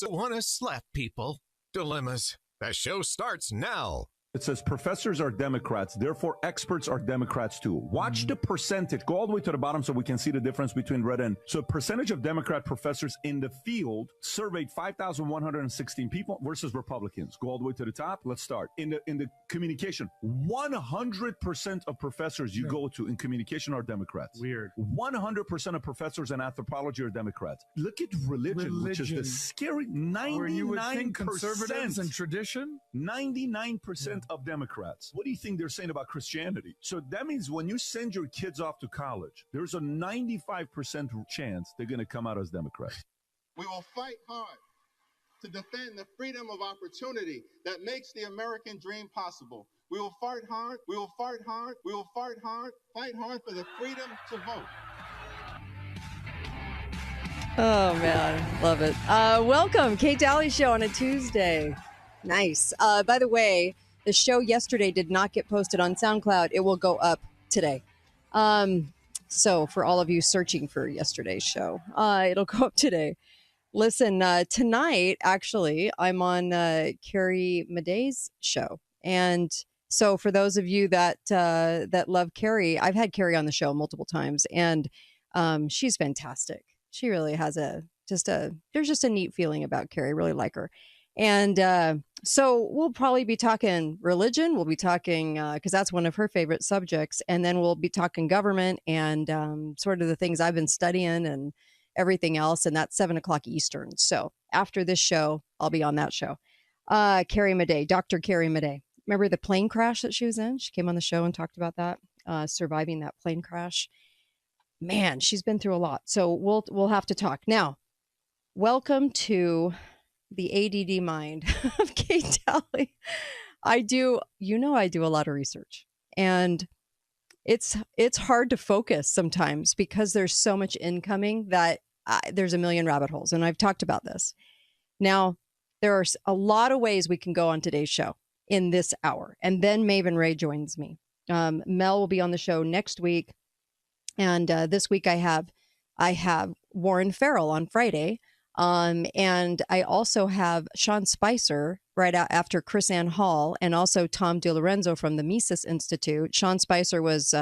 also want to slap people. Dilemmas. The show starts now. It says professors are Democrats, therefore experts are Democrats too. Watch the percentage. Go all the way to the bottom so we can see the difference between red and... So percentage of Democrat professors in the field surveyed 5,116 people versus Republicans. Go all the way to the top. Let's start. In the communication, 100% of professors you go to in communication are Democrats. Weird. 100% of professors in anthropology are Democrats. Look at religion. Which is the scary 99%. Where you would think conservatives and tradition? 99% of Democrats. What do you think they're saying about Christianity? So that means when you send your kids off to college, there's a 95% chance they're going to come out as Democrats. We will fight hard to defend the freedom of opportunity that makes the American dream possible. We will fight hard. We will fight hard. We will fight hard. Fight hard for the freedom to vote. Oh, man. Love it. Welcome. Kate Dalley Show on a Tuesday. Nice. By the way, the show yesterday did not get posted on SoundCloud. It will go up today. So for all of you searching for yesterday's show, it'll go up today. Listen, tonight, actually, I'm on Carrie Maddei's show. And so for those of you that love Carrie, I've had Carrie on the show multiple times, and she's fantastic. She really has there's just a neat feeling about Carrie. I really like her. And so we'll probably be talking religion. We'll be talking, because that's one of her favorite subjects. And then we'll be talking government and sort of the things I've been studying and everything else. And that's 7:00 Eastern. So after this show, I'll be on that show. Carrie Maddei, Dr. Carrie Maddei. Remember the plane crash that she was in? She came on the show and talked about that, surviving that plane crash. Man, she's been through a lot. So we'll have to talk. Now, welcome to the ADD mind of Kate Dalley. I do a lot of research, and it's hard to focus sometimes because there's so much incoming that there's a million rabbit holes. And I've talked about this. Now, there are a lot of ways we can go on today's show in this hour. And then Maven Ray joins me. Mel will be on the show next week. And this week I have Warren Farrell on Friday. And I also have Sean Spicer right after Chris Ann Hall, and also Tom DiLorenzo from the Mises Institute. Sean Spicer was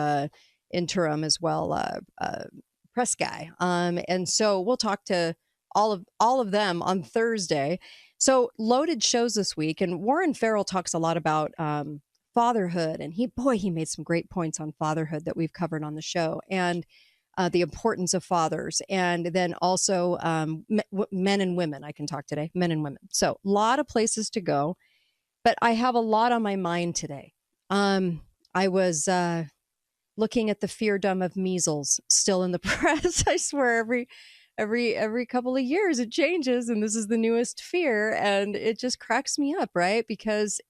interim as well, press guy. And so we'll talk to all of them on Thursday. So loaded shows this week. And Warren Farrell talks a lot about fatherhood. And he made some great points on fatherhood that we've covered on the show. And the importance of fathers, and then also men and women. I can talk today, men and women. So a lot of places to go, but I have a lot on my mind today. I was looking at the feardom of measles still in the press. I swear every couple of years it changes, and this is the newest fear, and it just cracks me up, right? Because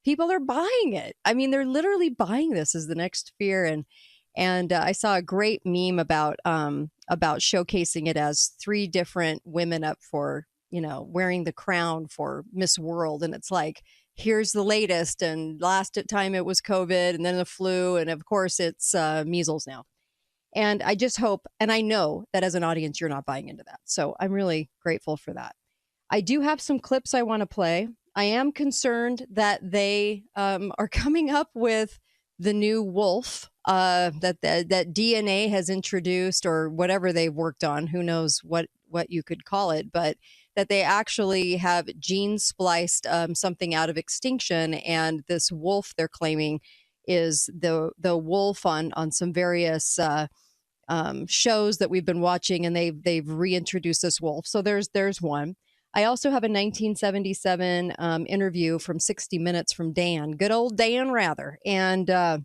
people are buying it. I mean, they're literally buying this as the next fear. And I saw a great meme about showcasing it as 3 different women up for, wearing the crown for Miss World. And it's like, here's the latest. And last time it was COVID, and then the flu. And of course, it's measles now. And I just hope, and I know that as an audience, you're not buying into that. So I'm really grateful for that. I do have some clips I want to play. I am concerned that they are coming up with the new wolf that DNA has introduced, or whatever they've worked on. Who knows what you could call it, but that they actually have gene spliced something out of extinction. And this wolf they're claiming is the wolf on some various shows that we've been watching, and they've reintroduced this wolf. So there's one. I also have a 1977 interview from 60 Minutes from Dan, good old Dan Rather, and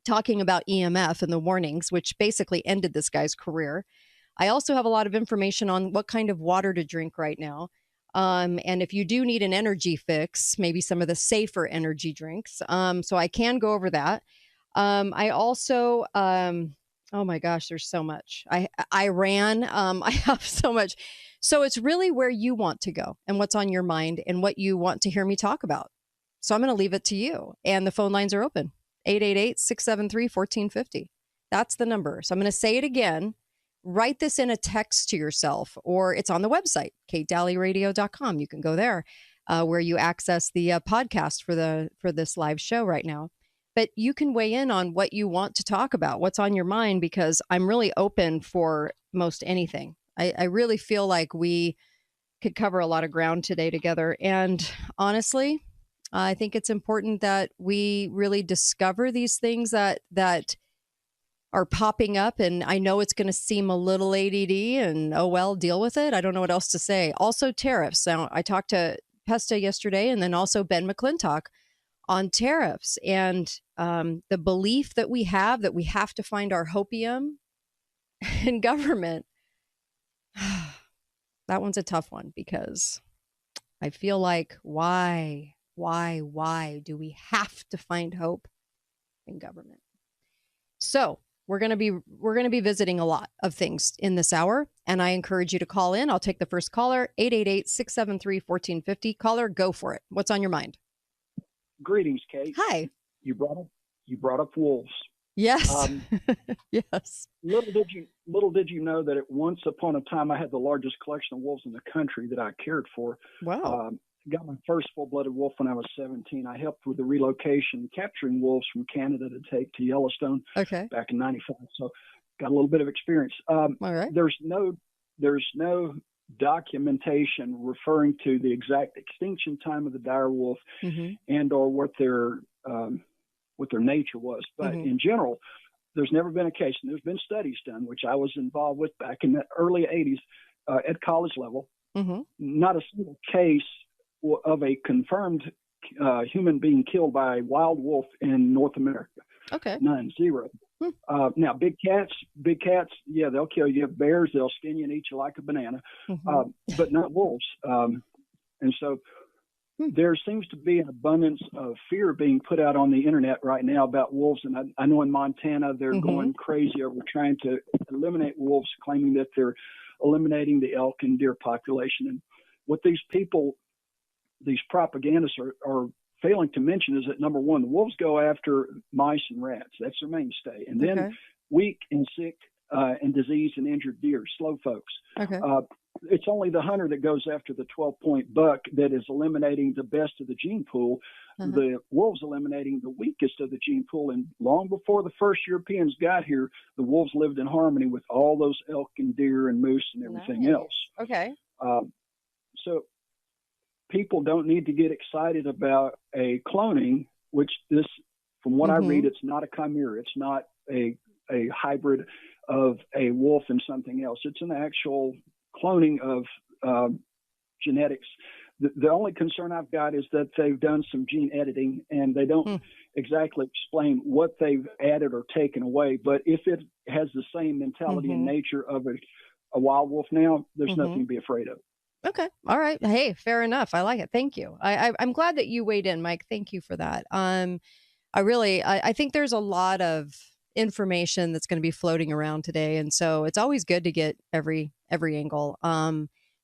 talking about EMF and the warnings, which basically ended this guy's career. I also have a lot of information on what kind of water to drink right now. And if you do need an energy fix, maybe some of the safer energy drinks. So I can go over that. I also, oh my gosh, there's so much. Iran, I have so much. So it's really where you want to go and what's on your mind and what you want to hear me talk about. So I'm going to leave it to you. And the phone lines are open. 888-673-1450. That's the number. So I'm going to say it again. write this in a text to yourself, or it's on the website, katedalleyradio.com. You can go there where you access the podcast for this live show right now. But you can weigh in on what you want to talk about, what's on your mind, because I'm really open for most anything. I really feel like we could cover a lot of ground today together. And honestly, I think it's important that we really discover these things that are popping up. And I know it's going to seem a little ADD and, oh, well, deal with it. I don't know what else to say. Also tariffs. Now, I talked to Pesta yesterday, and then also Ben McClintock on tariffs and the belief that we have to find our hopium in government. That one's a tough one, because I feel like why do we have to find hope in government? So we're going to be visiting a lot of things in this hour, and I encourage you to call in. I'll take the first caller, 888-673-1450. Caller, go for it. What's on your mind? Greetings, Kate. Hi. You brought up wolves. Yes. Yes. Little did you know that at once upon a time I had the largest collection of wolves in the country that I cared for. Wow. Got my first full-blooded wolf when I was 17. I helped with the relocation, capturing wolves from Canada to take to Yellowstone back in '95. So got a little bit of experience. All right. There's no documentation referring to the exact extinction time of the dire wolf and or what their nature was. But in general, there's never been a case, and there's been studies done, which I was involved with back in the early 80s at college level. Not a single case of a confirmed human being killed by a wild wolf in North America. Okay. None, zero. Now, big cats, yeah, they'll kill you. Bears, they'll skin you and eat you like a banana, but not wolves. And so there seems to be an abundance of fear being put out on the internet right now about wolves. And I know in Montana, they're going crazy over trying to eliminate wolves, claiming that they're eliminating the elk and deer population. And what these propagandists are failing to mention is that, number one, the wolves go after mice and rats. That's their mainstay. And then weak and sick and diseased and injured deer, slow folks. It's only the hunter that goes after the 12-point buck that is eliminating the best of the gene pool. The wolves eliminating the weakest of the gene pool. And long before the first Europeans got here, the wolves lived in harmony with all those elk and deer and moose and everything else. So people don't need to get excited about a cloning, which this, from what I read, it's not a chimera. It's not a hybrid of a wolf and something else. It's an actual cloning of genetics. The only concern I've got is that they've done some gene editing, and they don't exactly explain what they've added or taken away. But if it has the same mentality and nature of a wild wolf now, there's nothing to be afraid of. Okay. All right. Hey, fair enough. I like it. Thank you. I'm glad that you weighed in, Mike. Thank you for that. I think there's a lot of information that's going to be floating around today. And so it's always good to get every angle.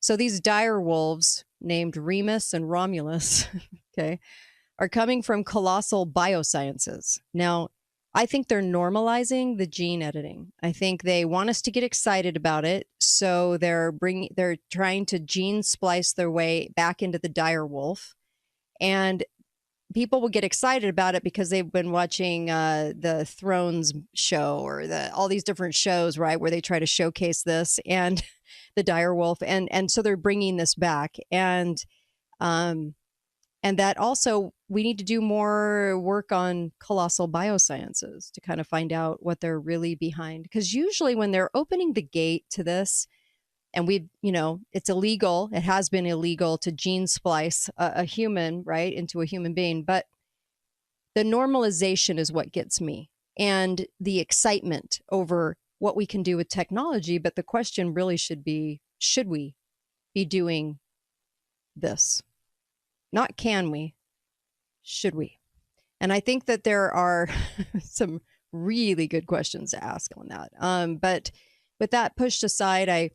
So these dire wolves named Remus and Romulus, are coming from Colossal Biosciences. Now, I think they're normalizing the gene editing. I think they want us to get excited about it. So they're trying to gene splice their way back into the dire wolf. And people will get excited about it because they've been watching the Thrones show or all these different shows, right, where they try to showcase this and the dire wolf. And so they're bringing this back. And that also, we need to do more work on Colossal Biosciences to kind of find out what they're really behind. Because usually when they're opening the gate to this, and it's illegal, it has been illegal to gene splice a human, right, into a human being. But the normalization is what gets me, and the excitement over what we can do with technology. But the question really should be, should we be doing this? Not can we, should we? And I think that there are some really good questions to ask on that. But with that pushed aside,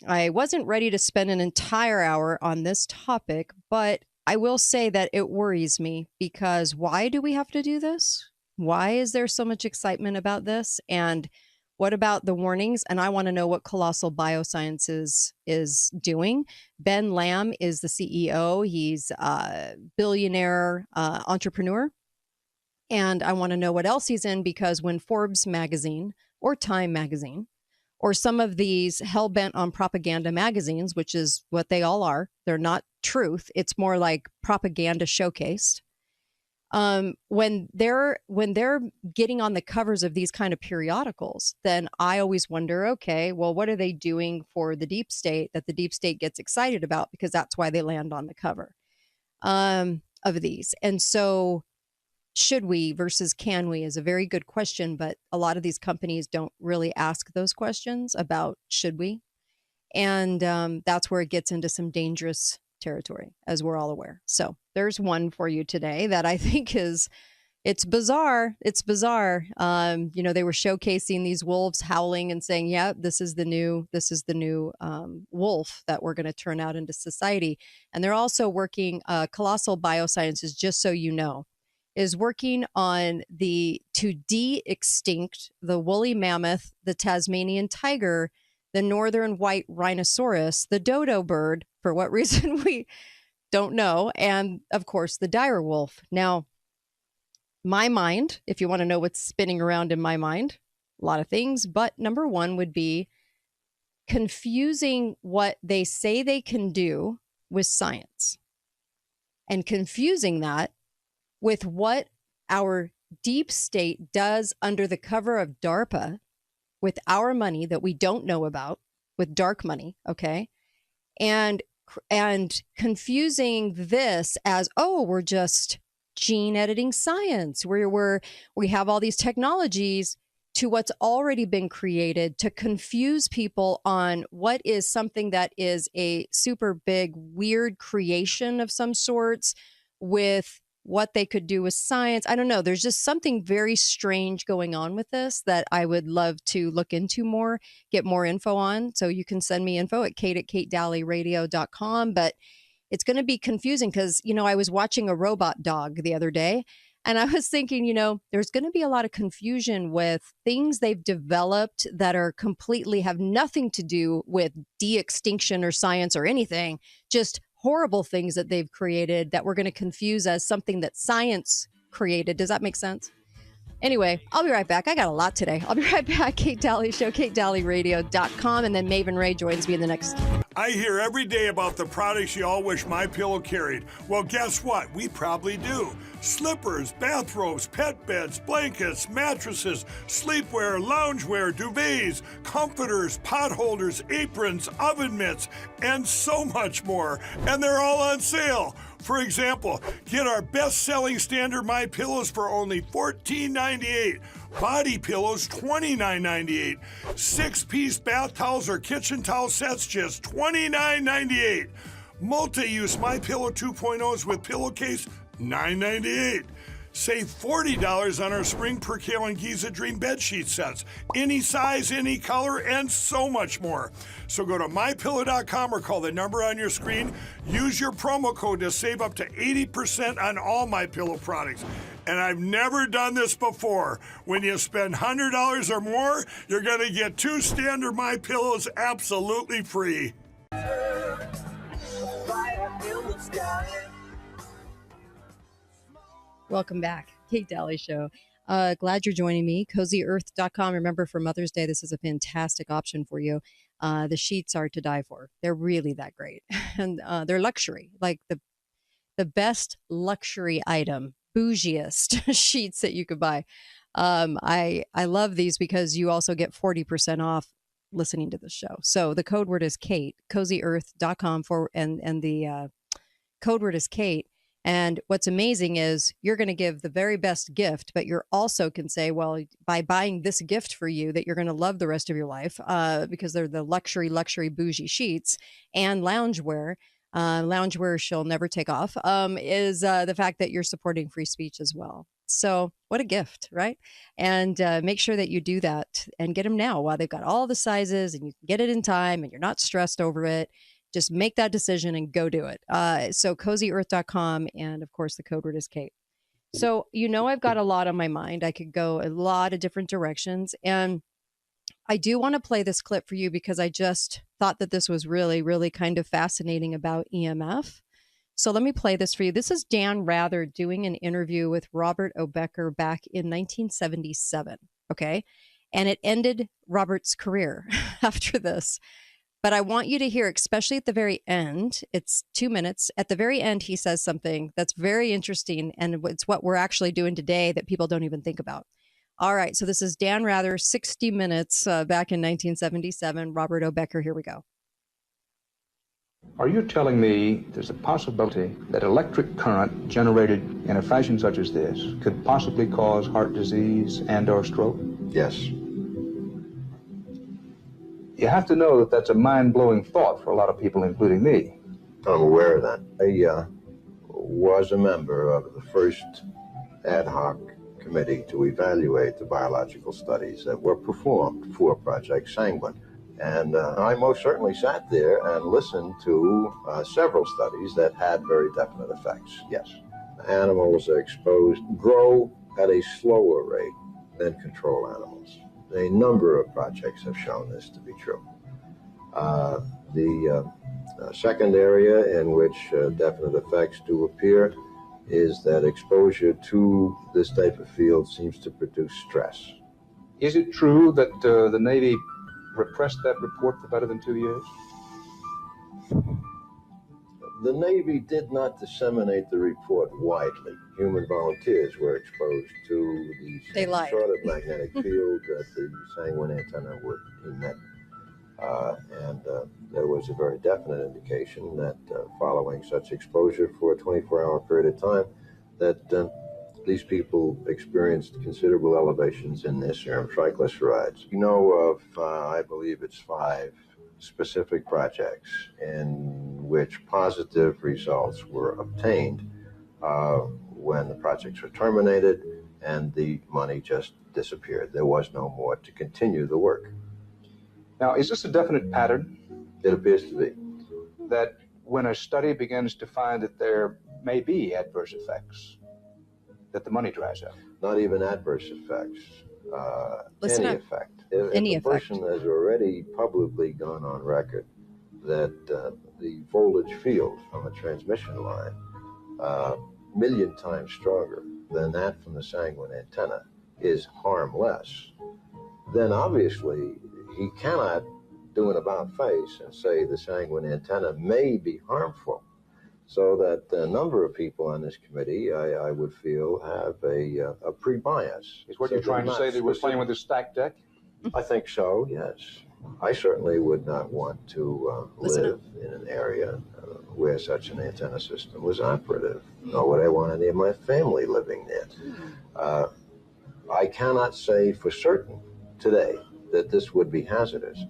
I wasn't ready to spend an entire hour on this topic, but I will say that it worries me, because why do we have to do this? Why is there so much excitement about this? And What about the warnings? And I want to know what Colossal Biosciences is doing. Ben Lamb is the CEO. He's a billionaire entrepreneur. And I want to know what else he's in, because when Forbes magazine or Time magazine or some of these hell-bent on propaganda magazines, which is what they all are, they're not truth. It's more like propaganda showcased. When they're getting on the covers of these kind of periodicals, then I always wonder, okay, well, what are they doing for the deep state that the deep state gets excited about? Because that's why they land on the cover of these. And so should we versus can we is a very good question, but a lot of these companies don't really ask those questions about should we. And that's where it gets into some dangerous territory, as we're all aware. So there's one for you today that I think it's bizarre. It's bizarre. They were showcasing these wolves howling and saying, yeah, this is the new wolf that we're going to turn out into society. And they're also working, Colossal Biosciences, just so you know, is working on to de-extinct the woolly mammoth, the Tasmanian tiger, the northern white rhinoceros, the dodo bird, for what reason we don't know, and of course the dire wolf. Now, my mind, if you want to know what's spinning around in my mind, a lot of things, but number one would be confusing what they say they can do with science and confusing that with what our deep state does under the cover of DARPA with our money that we don't know about, with dark money, okay? And confusing this as, oh, we're just gene editing science, where we have all these technologies, to what's already been created, to confuse people on what is something that is a super big, weird creation of some sorts with what they could do with science. I don't know. There's just something very strange going on with this that I would love to look into more, get more info on. So you can send me info at kate@katedalleyradio.com. But it's going to be confusing because, I was watching a robot dog the other day, and I was thinking, there's going to be a lot of confusion with things they've developed that are completely have nothing to do with de-extinction or science or anything, just horrible things that they've created that we're going to confuse as something that science created. Does that make sense? Anyway, I'll be right back. I got a lot today. I'll be right back. Kate Dalley Show, katedalleyradio.com. And then Maven Ray joins me in the next. I hear every day about the products you all wish MyPillow carried. Well, guess what? We probably do. Slippers, bathrobes, pet beds, blankets, mattresses, sleepwear, loungewear, duvets, comforters, pot holders, aprons, oven mitts, and so much more. And they're all on sale. For example, get our best-selling standard MyPillows for only $14.98. Body pillows, $29.98. 6-piece bath towels or kitchen towel sets, just $29.98. Multi-use MyPillow 2.0s with pillowcase, $9.98. Save $40 on our Spring Percale and Giza Dream bedsheet sets. Any size, any color, and so much more. So go to MyPillow.com or call the number on your screen. Use your promo code to save up to 80% on all MyPillow products. And I've never done this before. When you spend $100 or more, you're going to get 2 standard MyPillows absolutely free. Welcome back. Kate Dalley Show. Glad you're joining me. CozyEarth.com. Remember, for Mother's Day, this is a fantastic option for you. The sheets are to die for. They're really that great. And they're luxury, like the best luxury item, bougiest sheets that you could buy. I love these because you also get 40% off listening to the show. So the code word is Kate, CozyEarth.com and the code word is Kate. And what's amazing is you're going to give the very best gift, but you also can say, well, by buying this gift for you that you're going to love the rest of your life, because they're the luxury bougie sheets and loungewear. Loungewear she'll never take off, is the fact that you're supporting free speech as well. So what a gift, right? And make sure that you do that and get them now while they've got all the sizes and you can get it in time and you're not stressed over it. Just make that decision and go do it. So CozyEarth.com, and of course the code word is Kate. So I've got a lot on my mind. I could go a lot of different directions, and I do want to play this clip for you because I just thought that this was really, really kind of fascinating about EMF. So let me play this for you. This is Dan Rather doing an interview with Robert O. Becker back in 1977. Okay. And it ended Robert's career after this. But I want you to hear, especially at the very end, it's 2 minutes. At the very end, he says something that's very interesting. And it's what we're actually doing today that people don't even think about. All right. So this is Dan Rather, 60 Minutes back in 1977. Robert O. Becker. Here we go. Are you telling me there's a possibility that electric current generated in a fashion such as this could possibly cause heart disease and or stroke? Yes. You have to know that that's a mind-blowing thought for a lot of people, including me. I'm aware of that. I was a member of the first ad hoc committee to evaluate the biological studies that were performed for Project Sanguine. And I most certainly sat there and listened to several studies that had very definite effects, yes. Animals exposed grow at a slower rate than control animals. A number of projects have shown this to be true. The second area in which definite effects do appear is that exposure to this type of field seems to produce stress. Is it true that the Navy repressed that report for better than 2 years? The Navy did not disseminate the report widely. Human volunteers were exposed to the sort of magnetic field that the sanguine antenna would emit. And there was a very definite indication that following such exposure for a 24-hour period of time, that these people experienced considerable elevations in their serum triglycerides. You know of, I believe it's 5 specific projects in which positive results were obtained when the projects were terminated and the money just disappeared. There was no more to continue the work. Now, is this a definite pattern? It appears to be. That when a study begins to find that there may be adverse effects, that the money dries up? Not even adverse effects. Listen any up. effect. If a person has already publicly gone on record that the voltage field from a transmission line million times stronger than that from the sanguine antenna is harmless, then obviously he cannot do an about face and say the sanguine antenna may be harmful. So that a number of people on this committee, I would feel, have a pre-bias. Is what you're trying to say that we're playing with a stacked deck? I think so, yes. I certainly would not want to live in an area where such an antenna system was operative, nor would I want any of my family living there. I cannot say for certain today that this would be hazardous,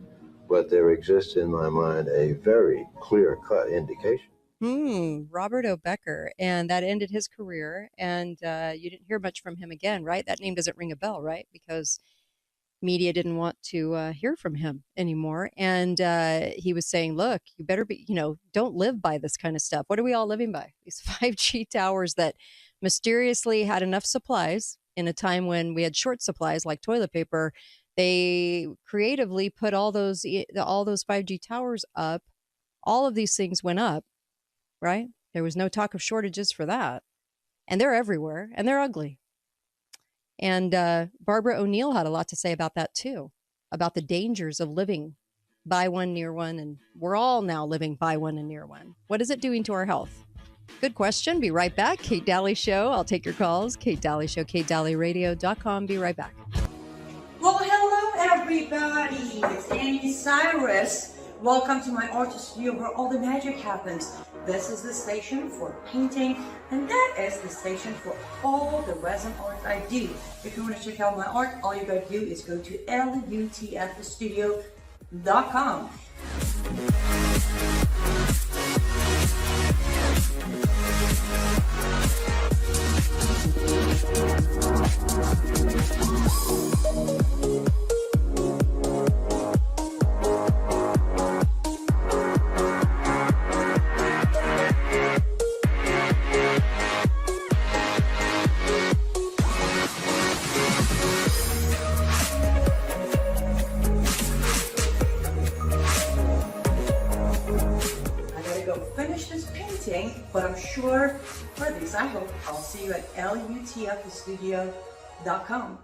but there exists in my mind a very clear-cut indication. Robert O. Becker, and that ended his career, and you didn't hear much from him again, right? That name doesn't ring a bell, right? Because media didn't want to hear from him anymore, and he was saying, look, you better be, don't live by this kind of stuff. What are we all living by? These 5G towers that mysteriously had enough supplies in a time when we had short supplies like toilet paper. They creatively put all those 5G towers up. All of these things went up. Right? There was no talk of shortages for that. And they're everywhere, and they're ugly. And Barbara O'Neill had a lot to say about that, too, about the dangers of living by one, near one. And we're all now living by one and near one. What is it doing to our health? Good question. Be right back. Kate Dalley Show. I'll take your calls. Kate Dalley Show, KateDalleyRadio.com. Be right back. Well, hello, everybody. It's Annie Cyrus. Welcome to my art studio where all the magic happens. This is the station for painting, and that is the station for all the resin art I do. If you want to check out my art, all you gotta do is go to lutfstudio.com. But I'm sure for this, I hope I'll see you at lutfstudio.com.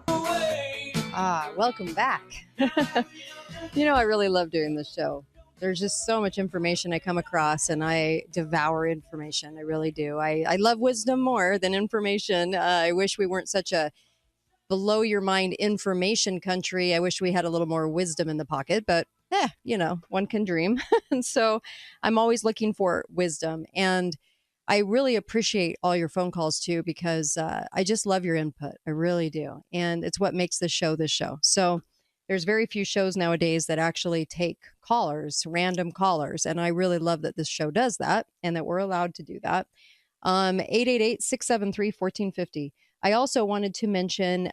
Welcome back. I really love doing this show. There's just so much information I come across, and I devour information. I really do. I love wisdom more than information. I wish we weren't such a below your mind information country. I wish we had a little more wisdom in the pocket, but one can dream. And so I'm always looking for wisdom. And I really appreciate all your phone calls too, because I just love your input. I really do. And it's what makes this show. So there's very few shows nowadays that actually take callers, random callers. And I really love that this show does that and that we're allowed to do that. 888-673-1450. I also wanted to mention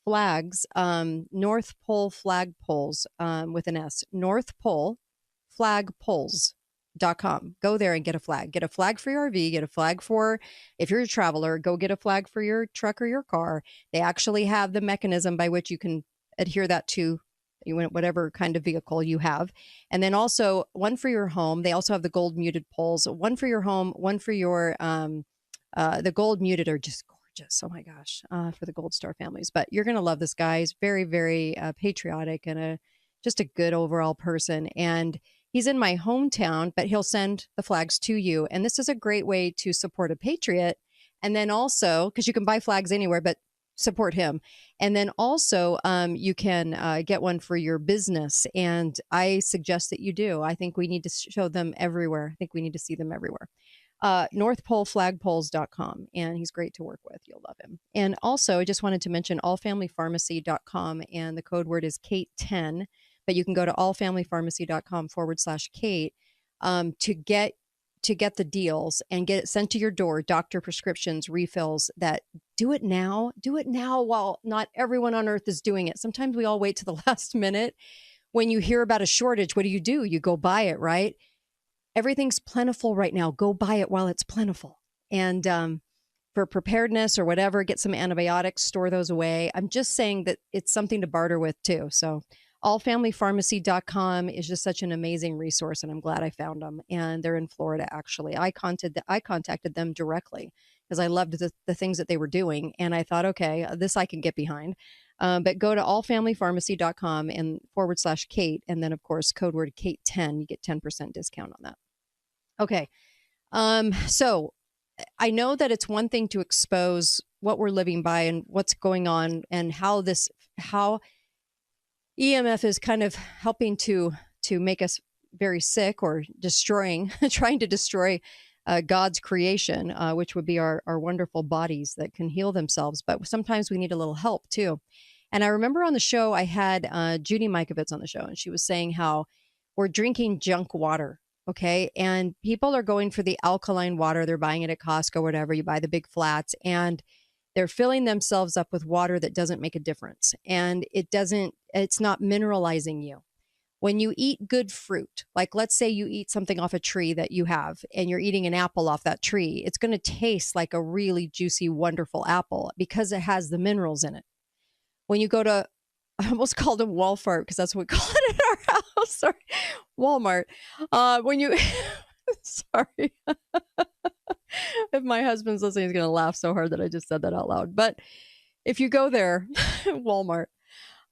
flags, North Pole flag poles with an S, North Pole flagpoles.com. Go there and get a flag. Get a flag for your RV, get a flag for, if you're a traveler, go get a flag for your truck or your car. They actually have the mechanism by which you can adhere that to whatever kind of vehicle you have. And then also one for your home. They also have the gold muted poles, one for your home, one for your, the gold muted are just gorgeous. Oh my gosh, for the Gold Star families. But you're going to love this guy. He's very, very patriotic and just a good overall person. And he's in my hometown, but he'll send the flags to you. And this is a great way to support a patriot. And then also, because you can buy flags anywhere, but support him. And then also you can get one for your business. And I suggest that you do. I think we need to show them everywhere. I think we need to see them everywhere. NorthPoleFlagpoles.com. And he's great to work with. You'll love him. And also, I just wanted to mention allfamilypharmacy.com. And the code word is Kate10. But you can go to allfamilypharmacy.com/Kate to get the deals and get it sent to your door, doctor prescriptions, refills. That do it now while not everyone on earth is doing it. Sometimes we all wait to the last minute. When you hear about a shortage, what do? You go buy it, right? Everything's plentiful right now. Go buy it while it's plentiful. And for preparedness or whatever, get some antibiotics, store those away. I'm just saying that it's something to barter with too. So allfamilypharmacy.com is just such an amazing resource, and I'm glad I found them. And they're in Florida, actually. I contacted them directly because I loved the things that they were doing. And I thought, okay, this I can get behind. But go to allfamilypharmacy.com and /Kate. And then, of course, code word Kate10. You get 10% discount on that. Okay. So I know that it's one thing to expose what we're living by and what's going on and how EMF is kind of helping to make us very sick or trying to destroy God's creation, which would be our wonderful bodies that can heal themselves. But sometimes we need a little help too. And I remember on the show, I had Judy Mikovits on the show, and she was saying how we're drinking junk water. Okay. And people are going for the alkaline water. They're buying it at Costco, whatever. You buy the big flats, and they're filling themselves up with water that doesn't make a difference. And it's not mineralizing you. When you eat good fruit, like let's say you eat something off a tree that you have, and you're eating an apple off that tree, it's going to taste like a really juicy, wonderful apple because it has the minerals in it. When you go to, I almost called them Walmart because that's what we call it in our house. Sorry, Walmart. When you, sorry. If my husband's listening, he's going to laugh so hard that I just said that out loud. But if you go there, Walmart,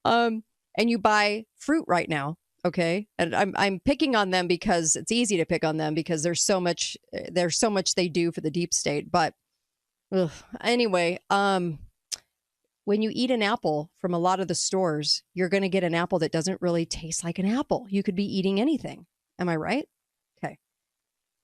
and you buy fruit right now, okay, and I'm picking on them because it's easy to pick on them because there's so much they do for the deep state. But anyway, when you eat an apple from a lot of the stores, you're going to get an apple that doesn't really taste like an apple. You could be eating anything. Am I right? Okay.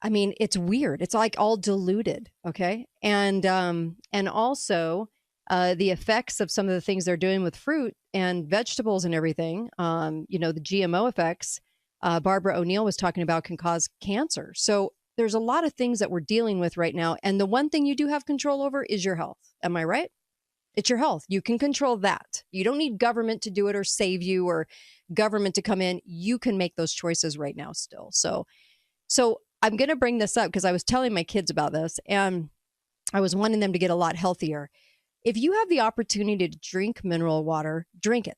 I mean, it's weird. It's like all diluted. Okay. And also the effects of some of the things they're doing with fruit and vegetables and everything, the GMO effects, Barbara O'Neill was talking about can cause cancer. So there's a lot of things that we're dealing with right now. And the one thing you do have control over is your health. Am I right? It's your health. You can control that. You don't need government to do it or save you or government to come in. You can make those choices right now still. So I'm going to bring this up because I was telling my kids about this and I was wanting them to get a lot healthier. If you have the opportunity to drink mineral water, drink it.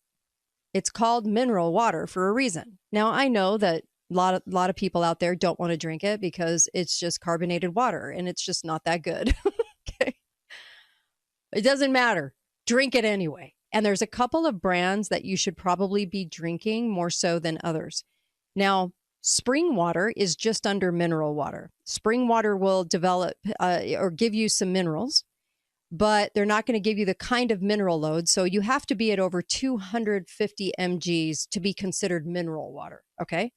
It's called mineral water for a reason. Now, I know that A lot of people out there don't want to drink it because it's just carbonated water and it's just not that good. Okay. It doesn't matter. Drink it anyway. And there's a couple of brands that you should probably be drinking more so than others. Now, spring water is just under mineral water. Spring water will develop or give you some minerals, but they're not going to give you the kind of mineral load. So you have to be at over 250 mgs to be considered mineral water. Okay.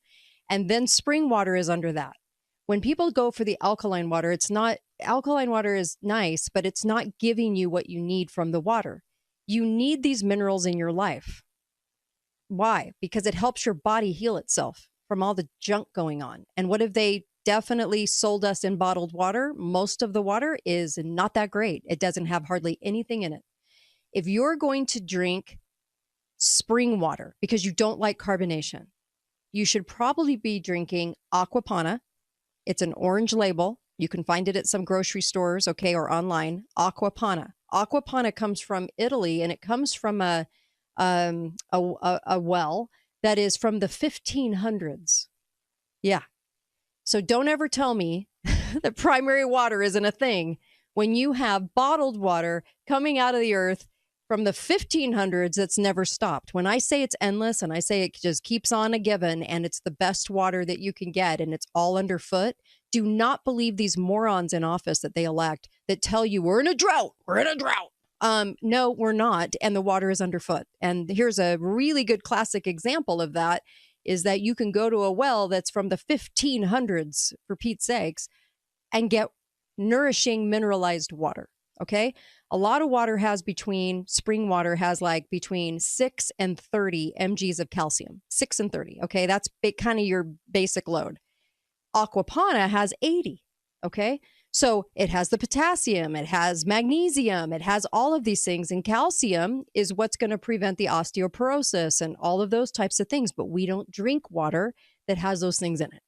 And then spring water is under that. When people go for the alkaline water, alkaline water is nice, but it's not giving you what you need from the water. You need these minerals in your life. Why? Because it helps your body heal itself from all the junk going on. And what have they definitely sold us in bottled water? Most of the water is not that great. It doesn't have hardly anything in it. If you're going to drink spring water because you don't like carbonation, you should probably be drinking Aquapana. It's an orange label. You can find it at some grocery stores, okay, or online. Aquapana. Aquapana comes from Italy, and it comes from a well that is from the 1500s. Yeah. So don't ever tell me that primary water isn't a thing when you have bottled water coming out of the earth from the 1500s that's never stopped. When I say it's endless and I say it just keeps on a given and it's the best water that you can get and it's all underfoot, do not believe these morons in office that they elect that tell you we're in a drought. We're in a drought. No, we're not. And the water is underfoot. And here's a really good classic example of that is that you can go to a well that's from the 1500s, for Pete's sakes, and get nourishing mineralized water. Okay. A lot of water spring water has like between 6 and 30 mgs of calcium, 6 and 30. Okay. That's kind of your basic load. Aquapana has 80. Okay. So it has the potassium, it has magnesium, it has all of these things. And calcium is what's going to prevent the osteoporosis and all of those types of things. But we don't drink water that has those things in it.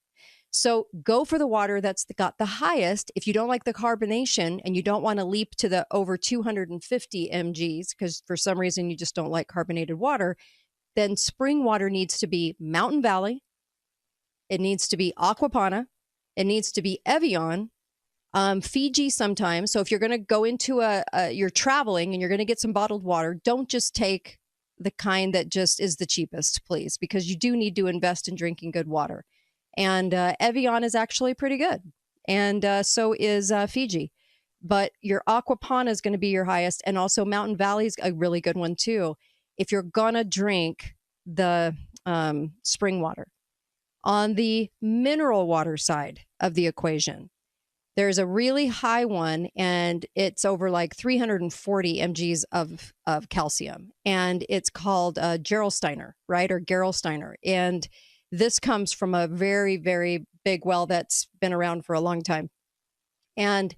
So go for the water that's got the highest. If you don't like the carbonation and you don't want to leap to the over 250 mgs, because for some reason you just don't like carbonated water, then spring water needs to be Mountain Valley. It needs to be Aquapana. It needs to be Evian. Fiji sometimes. So if you're going to go into you're traveling and you're going to get some bottled water, don't just take the kind that just is the cheapest, please, because you do need to invest in drinking good water. And Evian is actually pretty good. And so is Fiji. But your Aquapana is going to be your highest. And also Mountain Valley is a really good one too. If you're going to drink the spring water. On the mineral water side of the equation, there's a really high one, and it's over like 340 mgs of calcium. And it's called Gerolsteiner, right? Or Gerolsteiner. And this comes from a very, very big well that's been around for a long time. And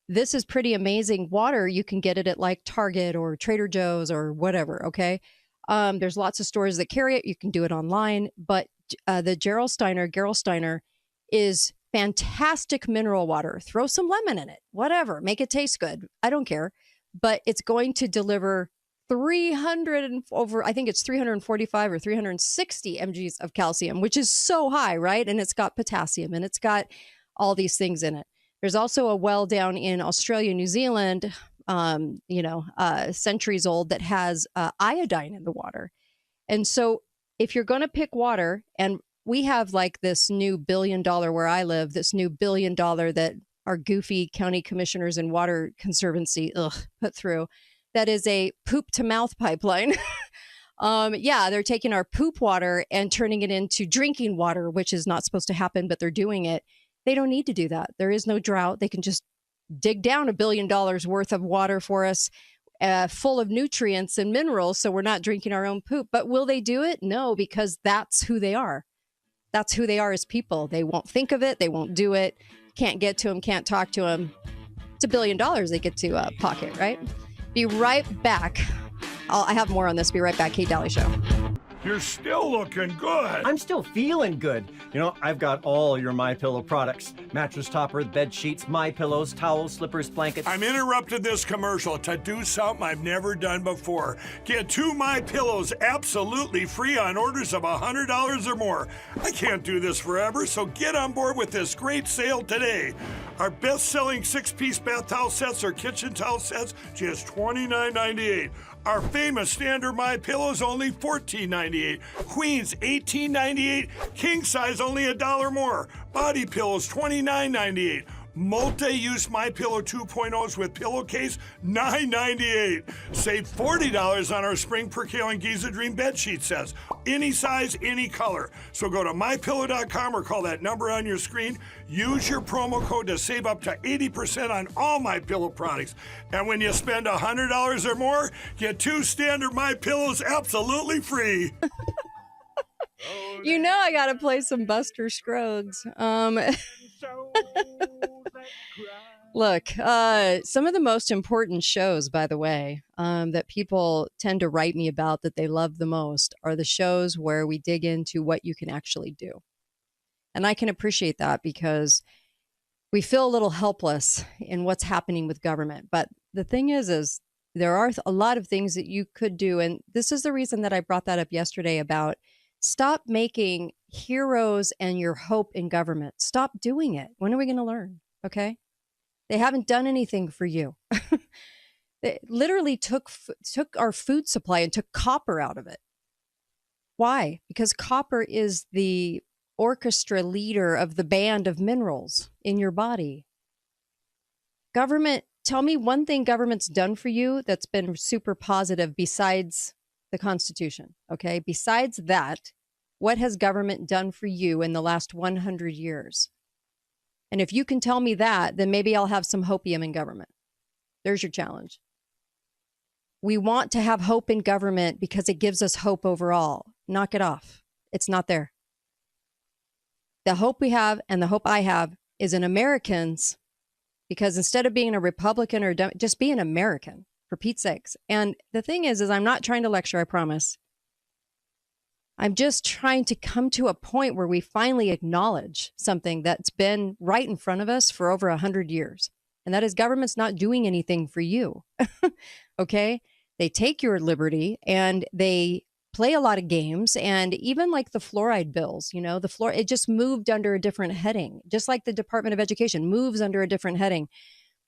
this is pretty amazing water. You can get it at like Target or Trader Joe's or whatever, okay? There's lots of stores that carry it. You can do it online. But the Gerolsteiner is fantastic mineral water. Throw some lemon in it, whatever, make it taste good. I don't care, but it's going to deliver 345 or 360 mgs of calcium, which is so high, right? And it's got potassium and it's got all these things in it. There's also a well down in Australia, New Zealand, centuries old that has iodine in the water. And so if you're going to pick water, and we have like this new $1 billion where I live, this new $1 billion that our goofy county commissioners and water conservancy put through. That is a poop to mouth pipeline. They're taking our poop water and turning it into drinking water, which is not supposed to happen, but they're doing it. They don't need to do that. There is no drought. They can just dig down $1 billion worth of water for us, full of nutrients and minerals. So we're not drinking our own poop. But will they do it? No, because that's who they are. That's who they are as people. They won't think of it. They won't do it. Can't get to them. Can't talk to them. It's $1 billion they get to pocket, right? Be right back. I have more on this. Be right back. Kate Dalley Show. You're still looking good. I'm still feeling good. You know, I've got all your MyPillow products. Mattress topper, bed sheets, MyPillows, towels, slippers, blankets. I'm interrupting this commercial to do something I've never done before. Get 2 MyPillows absolutely free on orders of $100 or more. I can't do this forever, so get on board with this great sale today. Our best-selling 6-piece bath towel sets or kitchen towel sets, just $29.98. Our famous standard MyPillows only $14.98. Queens $18.98. King size only $1 more. Body pillows $29.98. Multi-use MyPillow 2.0s with pillowcase $9.98. Save $40 on our Spring Percale and Giza Dream bedsheet sets. Any size, any color. So go to MyPillow.com or call that number on your screen. Use your promo code to save up to 80% on all MyPillow products. And when you spend $100 or more, get 2 standard MyPillows absolutely free. You know I got to play some Buster Scruggs. Look, some of the most important shows, by the way, that people tend to write me about that they love the most are the shows where we dig into what you can actually do. And I can appreciate that because we feel a little helpless in what's happening with government. But the thing is there are a lot of things that you could do. And this is the reason that I brought that up yesterday about stop making heroes and your hope in government. Stop doing it. When are we going to learn? Okay. They haven't done anything for you. They literally took our food supply and took copper out of it. Why? Because copper is the orchestra leader of the band of minerals in your body. Government, tell me one thing government's done for you that's been super positive besides the Constitution. Okay. Besides that, what has government done for you in the last 100 years? And if you can tell me that, then maybe I'll have some hopium in government. There's your challenge. We want to have hope in government because it gives us hope overall. Knock it off. It's not there. The hope we have and the hope I have is in Americans, because instead of being a Republican or just be an American, for Pete's sakes. And the thing is I'm not trying to lecture, I promise. I'm just trying to come to a point where we finally acknowledge something that's been right in front of us for over 100 years. And that is government's not doing anything for you. Okay? They take your liberty and they play a lot of games. And even like the fluoride bills, you know, it just moved under a different heading, just like the Department of Education moves under a different heading,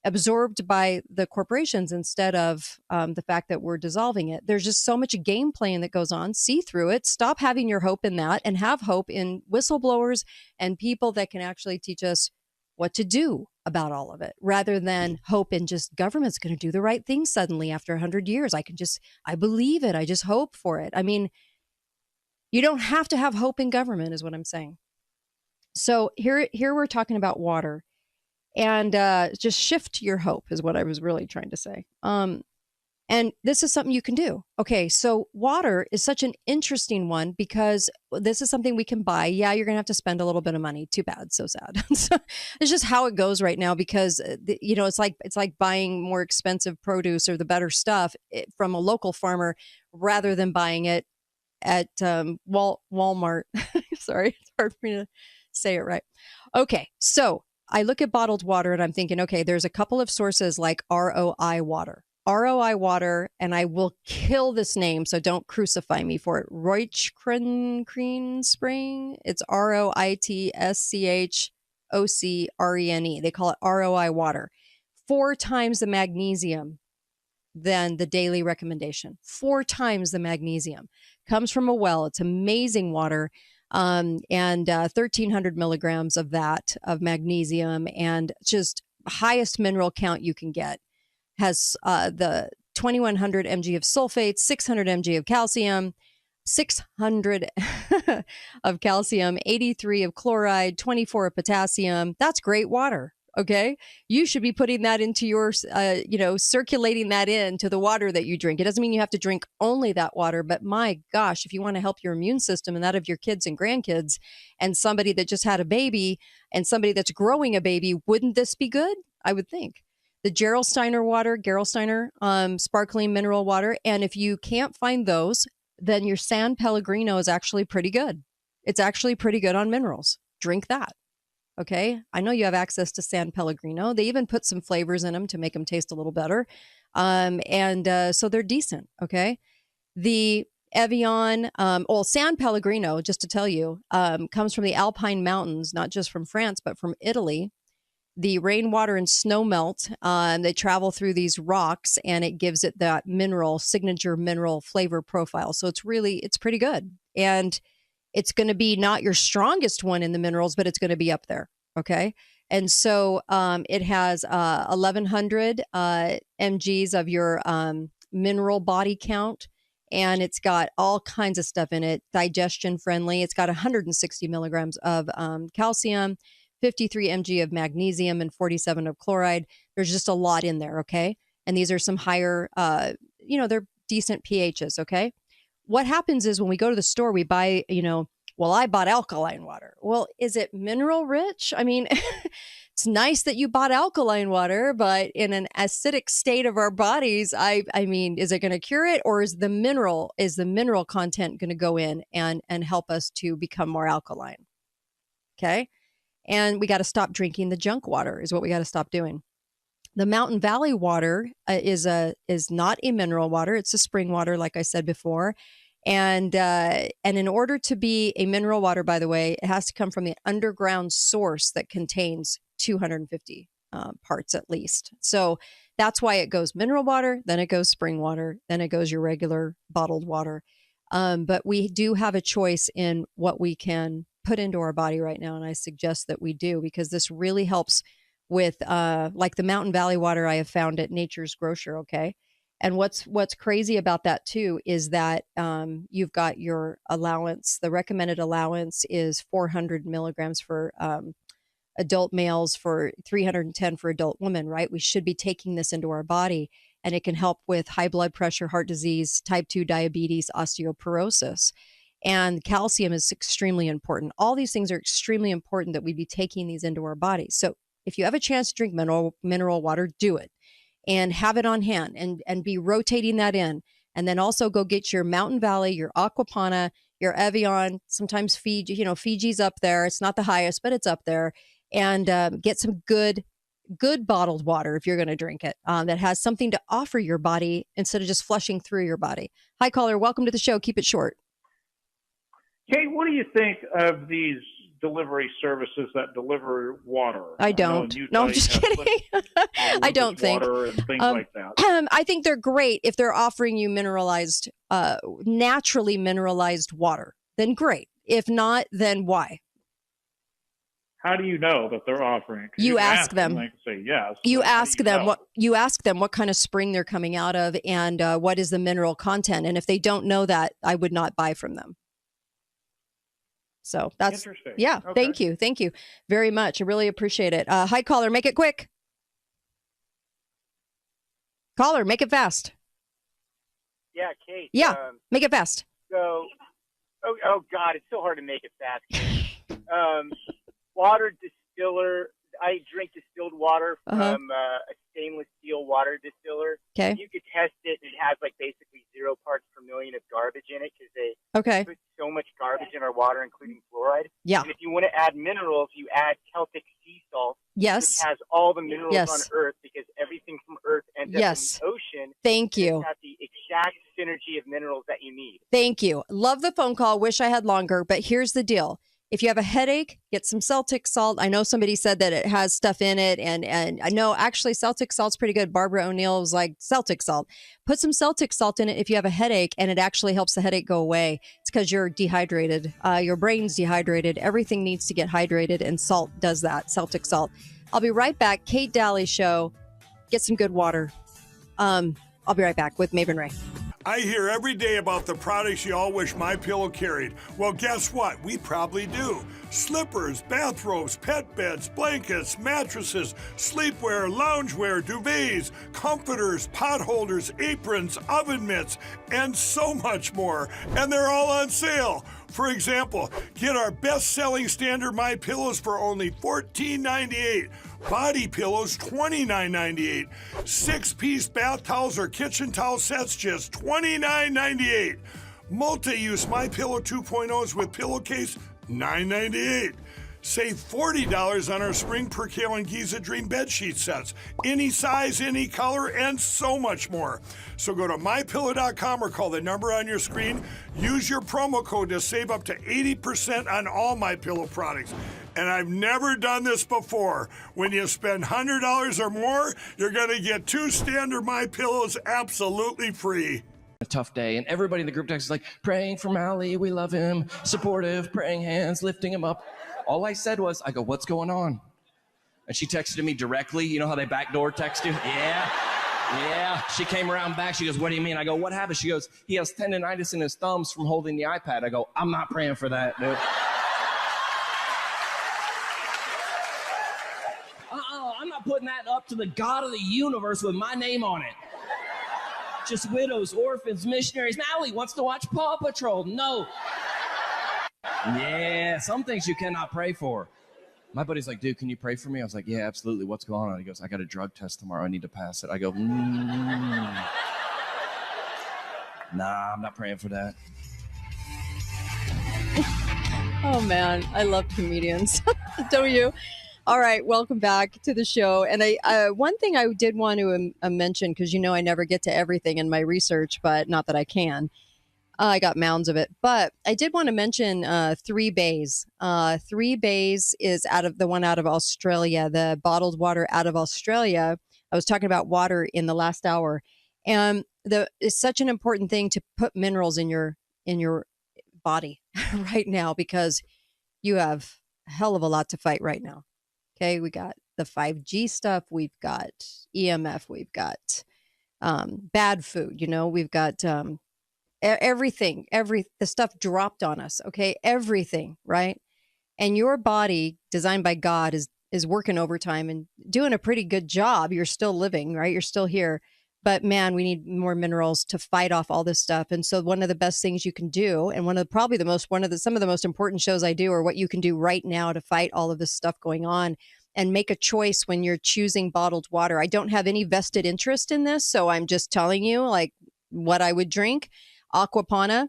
absorbed by the corporations instead of the fact that we're dissolving it. There's just so much game playing that goes on. See through it. Stop having your hope in that and have hope in whistleblowers and people that can actually teach us what to do about all of it, rather than hope in just government's going to do the right thing suddenly after 100 years. I believe it. I just hope for it. I mean, you don't have to have hope in government is what I'm saying. So here we're talking about water. And just shift your hope is what I was really trying to say. And this is something you can do. Okay, so water is such an interesting one because this is something we can buy. Yeah, you're going to have to spend a little bit of money. Too bad. So sad. It's just how it goes right now because, you know, it's like buying more expensive produce or the better stuff from a local farmer rather than buying it at Walmart. Sorry, it's hard for me to say it right. Okay, so I look at bottled water and I'm thinking, okay, there's a couple of sources like ROI water, and I will kill this name, so don't crucify me for it. Roitschkreen Spring. It's ROITSCHOCRENE. They call it ROI water. 4 times the magnesium than the daily recommendation. 4 times the magnesium. Comes from a well. It's amazing water. And 1,300 milligrams of magnesium, and just highest mineral count you can get. Has the 2,100 mg of sulfate, 600 mg of calcium, 600 of calcium, 83 of chloride, 24 of potassium. That's great water. Okay. You should be putting that into your, circulating that into the water that you drink. It doesn't mean you have to drink only that water, but my gosh, if you want to help your immune system and that of your kids and grandkids and somebody that just had a baby and somebody that's growing a baby, wouldn't this be good? I would think. The Gerolsteiner water, sparkling mineral water. And if you can't find those, then your San Pellegrino is actually pretty good. It's actually pretty good on minerals. Drink that. Okay. I know you have access to San Pellegrino. They even put some flavors in them to make them taste a little better. So they're decent. Okay. The Evian, San Pellegrino, just to tell you, comes from the Alpine Mountains, not just from France, but from Italy. The rainwater and snow melt, they travel through these rocks, and it gives it that signature mineral flavor profile. So it's pretty good. And it's going to be not your strongest one in the minerals, but it's going to be up there. Okay. And so it has 1,100 mgs of your mineral body count. And it's got all kinds of stuff in it, digestion friendly. It's got 160 milligrams of calcium, 53 mg of magnesium, and 47 of chloride. There's just a lot in there, okay? And these are some higher, they're decent pHs, okay? What happens is when we go to the store, we buy, I bought alkaline water. Well, is it mineral rich? I mean, it's nice that you bought alkaline water, but in an acidic state of our bodies, I mean, is it going to cure it, or is the mineral content going to go in and help us to become more alkaline? Okay. And we got to stop drinking the junk water is what we got to stop doing. The Mountain Valley water is not a mineral water. It's a spring water, like I said before. And in order to be a mineral water, by the way, it has to come from the underground source that contains 250 parts at least. So that's why it goes mineral water, then it goes spring water, then it goes your regular bottled water. But we do have a choice in what we can put into our body right now. And I suggest that we do, because this really helps with like the Mountain Valley water I have found at Nature's Grocer. Okay. And what's crazy about that too is that you've got your allowance. The recommended allowance is 400 milligrams for adult males, for 310 for adult women, right? We should be taking this into our body, and it can help with high blood pressure, heart disease, type 2 diabetes, osteoporosis. And calcium is extremely important. All these things are extremely important that we be taking these into our bodies. So if you have a chance to drink mineral water, do it. And have it on hand and be rotating that in. And then also go get your Mountain Valley, your Aquapana, your Evian, sometimes Fiji, Fiji's up there. It's not the highest, but it's up there. And get some good bottled water if you're going to drink it, that has something to offer your body instead of just flushing through your body. Hi, caller. Welcome to the show. Keep it short. Kate, what do you think of these delivery services that deliver water? I don't. No, I'm just kidding. I don't think. Water and things like that. I think they're great if they're offering you mineralized, naturally mineralized water. Then great. If not, then why? How do you know that they're offering it? You ask them. They can say yes. You ask them what kind of spring they're coming out of, and what is the mineral content. And if they don't know that, I would not buy from them. So that's interesting. Yeah. Okay. Thank you very much. I really appreciate it. Hi, caller. Make it quick. Caller, make it fast. Yeah, Kate. Yeah, make it fast. So, oh God, it's so hard to make it fast. Water distiller. I drink distilled water from a stainless steel water distiller. Okay. You could test it, and it has like basically 0 parts per million of garbage in it, because they put so much garbage in our water, including fluoride. Yeah. And if you want to add minerals, you add Celtic sea salt. Yes. Which has all the minerals on Earth, because everything from Earth ends up in the ocean. Thank you. It has the exact synergy of minerals that you need. Thank you. Love the phone call. Wish I had longer, but here's the deal. If you have a headache, get some Celtic salt. I know somebody said that it has stuff in it, and I know actually Celtic salt's pretty good. Barbara O'Neill was like, Celtic salt. Put some Celtic salt in it if you have a headache, and it actually helps the headache go away. It's because you're dehydrated. Your brain's dehydrated. Everything needs to get hydrated, and salt does that, Celtic salt. I'll be right back. Kate Dalley Show. Get some good water. I'll be right back with Maven Ray. I hear every day about the products you all wish MyPillow carried. Well, guess what? We probably do. Slippers, bathrobes, pet beds, blankets, mattresses, sleepwear, loungewear, duvets, comforters, pot holders, aprons, oven mitts, and so much more. And they're all on sale. For example, get our best-selling standard MyPillows for only $14.98. Body pillows, $29.98. 6-piece bath towels or kitchen towel sets, just $29.98. Multi-use MyPillow 2.0s with pillowcase, $9.98. Save $40 on our Spring Percale and Giza Dream bed sheet sets. Any size, any color, and so much more. So go to MyPillow.com or call the number on your screen. Use your promo code to save up to 80% on all MyPillow products. And I've never done this before. When you spend $100 or more, you're going to get 2 standard MyPillows absolutely free. A tough day, and everybody in the group text is like, praying for Mally, we love him, supportive, praying hands, lifting him up. All I said was, I go, what's going on? And she texted me directly. You know how they backdoor text you? Yeah. She came around back. She goes, what do you mean? I go, what happened? She goes, he has tendonitis in his thumbs from holding the iPad. I go, I'm not praying for that, dude. I'm not putting that up to the God of the universe with my name on it. Just widows, orphans, missionaries. Mally wants to watch Paw Patrol. No. Yeah, some things you cannot pray for. My buddy's like, dude, can you pray for me? I was like, yeah, absolutely. What's going on? He goes, I got a drug test tomorrow. I need to pass it. I go, Nah, I'm not praying for that. Oh, man. I love comedians. Don't you? All right. Welcome back to the show. And one thing I did want to mention, because I never get to everything in my research, but not that I can. I got mounds of it. But I did want to mention 3 Bays. 3 Bays is the one out of Australia, the bottled water out of Australia. I was talking about water in the last hour. And it's such an important thing to put minerals in your body right now, because you have a hell of a lot to fight right now. Okay, we got the 5G stuff. We've got EMF. We've got bad food. We've got everything. The stuff dropped on us. Okay, everything, right? And your body, designed by God, is working overtime and doing a pretty good job. You're still living, right? You're still here. But man, we need more minerals to fight off all this stuff. And so one of the best things you can do, and some of the most important shows I do, are what you can do right now to fight all of this stuff going on, and make a choice when you're choosing bottled water. I don't have any vested interest in this, so I'm just telling you like what I would drink. Aquapana,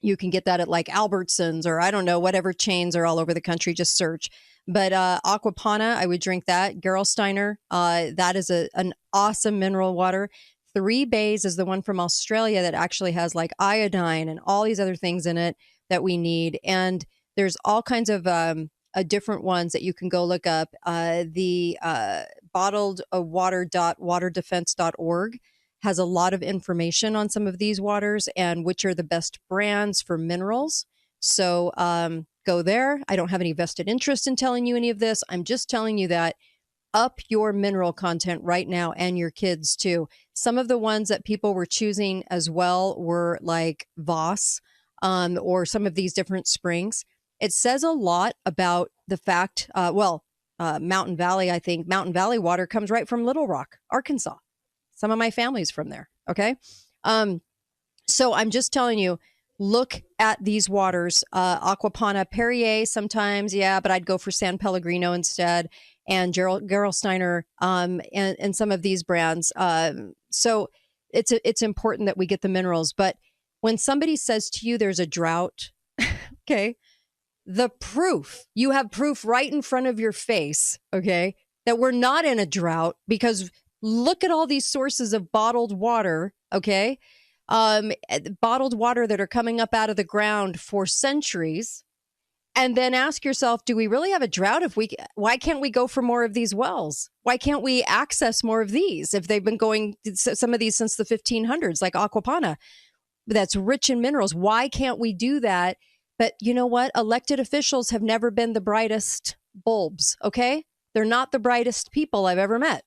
you can get that at like Albertsons, or I don't know, whatever chains are all over the country, just search. But Aquapana, I would drink that. Gerolsteiner, that is an awesome mineral water. 3 Bays is the one from Australia that actually has like iodine and all these other things in it that we need. And there's all kinds of different ones that you can go look up. The bottledwater.waterdefense.org has a lot of information on some of these waters and which are the best brands for minerals. So go there. I don't have any vested interest in telling you any of this. I'm just telling you that up your mineral content right now, and your kids too. Some of the ones that people were choosing as well were like Voss, or some of these different springs. It says a lot about the fact, Mountain Valley, I think Mountain Valley water comes right from Little Rock, Arkansas. Some of my family's from there. Okay. So I'm just telling you, look at these waters. Aquapana, Perrier sometimes, yeah, but I'd go for San Pellegrino instead, and Gerolsteiner, and some of these brands. So it's important that we get the minerals. But when somebody says to you there's a drought, okay, you have proof right in front of your face, okay, that we're not in a drought, because look at all these sources of bottled water, okay? Bottled water that are coming up out of the ground for centuries, and then ask yourself, do we really have a drought? Why can't we go for more of these wells? Why can't we access more of these if they've been going, some of these since the 1500s, like Aquapana, that's rich in minerals? Why can't we do that? But you know what? Elected officials have never been the brightest bulbs, okay? They're not the brightest people I've ever met.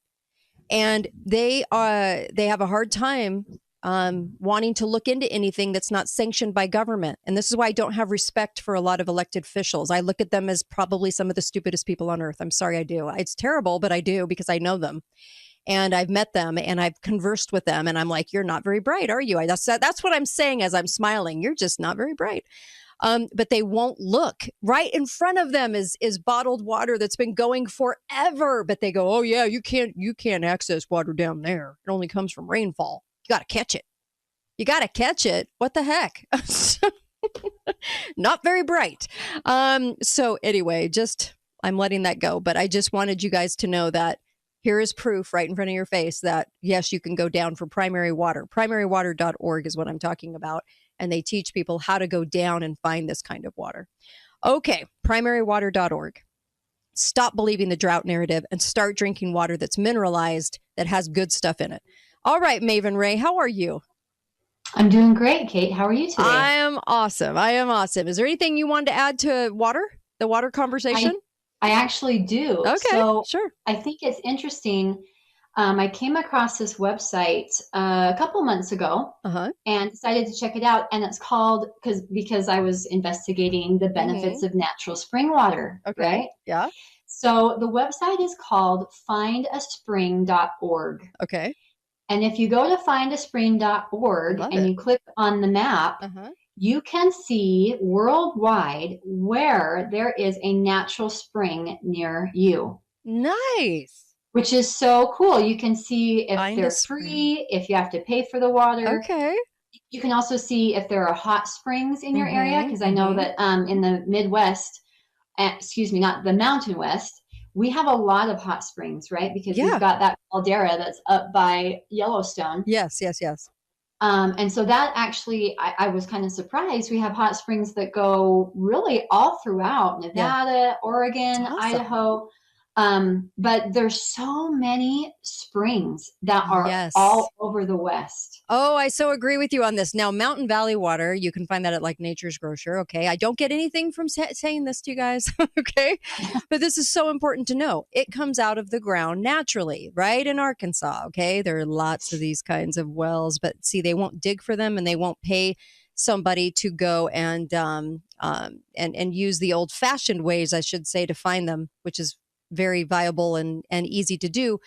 And they have a hard time wanting to look into anything that's not sanctioned by government. And this is why I don't have respect for a lot of elected officials. I look at them as probably some of the stupidest people on earth. I'm sorry, I do. It's terrible, but I do, because I know them. And I've met them and I've conversed with them. And I'm like, you're not very bright, are you? That's what I'm saying as I'm smiling. You're just not very bright. But they won't look. Right in front of them is bottled water that's been going forever. But they go, oh yeah, you can't access water down there. It only comes from rainfall. You got to catch it. You got to catch it. What the heck? Not very bright. So anyway, I'm letting that go. But I just wanted you guys to know that here is proof right in front of your face that, yes, you can go down for primary water. Primarywater.org is what I'm talking about. And they teach people how to go down and find this kind of water. Okay, primarywater.org. Stop believing the drought narrative and start drinking water that's mineralized, that has good stuff in it. All right, Maven Ray, how are you? I'm doing great, Kate. How are you today? I am awesome. Is there anything you wanted to add to the water conversation? I actually do. Okay, so sure. I think it's interesting. I came across this website a couple months ago and decided to check it out. And it's called, because I was investigating the benefits of natural spring water. Okay. Right? Yeah. So the website is called findaspring.org. Okay. And if you go to findaspring.org and you click on the map, you can see worldwide where there is a natural spring near you. Nice. Which is so cool. You can see if they're free, if you have to pay for the water. Okay. You can also see if there are hot springs in your area, because I know that in the Midwest, not the Mountain West, we have a lot of hot springs, right? Because we've got that caldera that's up by Yellowstone. Yes. And so that actually, I was kind of surprised. We have hot springs that go really all throughout Nevada, Oregon, Idaho. But there's so many springs that are all over the West. Oh, I so agree with you on this. Now, Mountain Valley water, you can find that at like Nature's Grocer. Okay. I don't get anything from saying this to you guys. Okay. But this is so important to know. It comes out of the ground naturally, right? In Arkansas. Okay. There are lots of these kinds of wells, but see, they won't dig for them and they won't pay somebody to go and use the old fashioned ways, I should say, to find them, which is very viable and easy to do.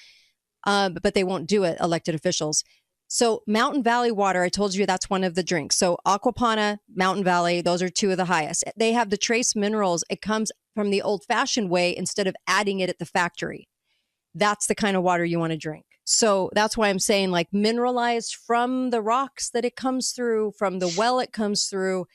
But they won't do it, elected officials. So Mountain Valley water, I told you that's one of the drinks. So Aquapana, Mountain Valley, those are two of the highest. They have the trace minerals. It comes from the old fashioned way instead of adding it at the factory. That's the kind of water you want to drink. So that's why I'm saying like mineralized from the rocks that it comes through, from the well it comes through.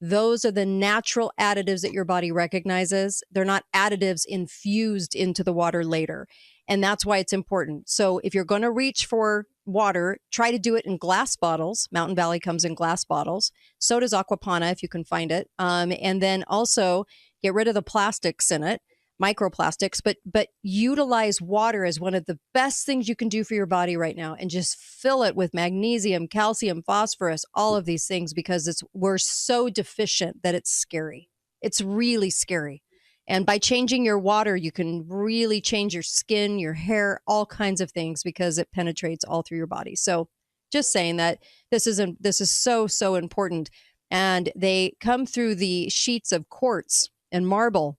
Those are the natural additives that your body recognizes. They're not additives infused into the water later. And that's why it's important. So if you're going to reach for water, try to do it in glass bottles. Mountain Valley comes in glass bottles. So does Aquapana, if you can find it. And then also get rid of the plastics in it, microplastics, but utilize water as one of the best things you can do for your body right now, and just fill it with magnesium, calcium, phosphorus, all of these things, because we're so deficient that it's scary. It's really scary. And by changing your water, you can really change your skin, your hair, all kinds of things, because it penetrates all through your body. So just saying that this is so important. And they come through the sheets of quartz and marble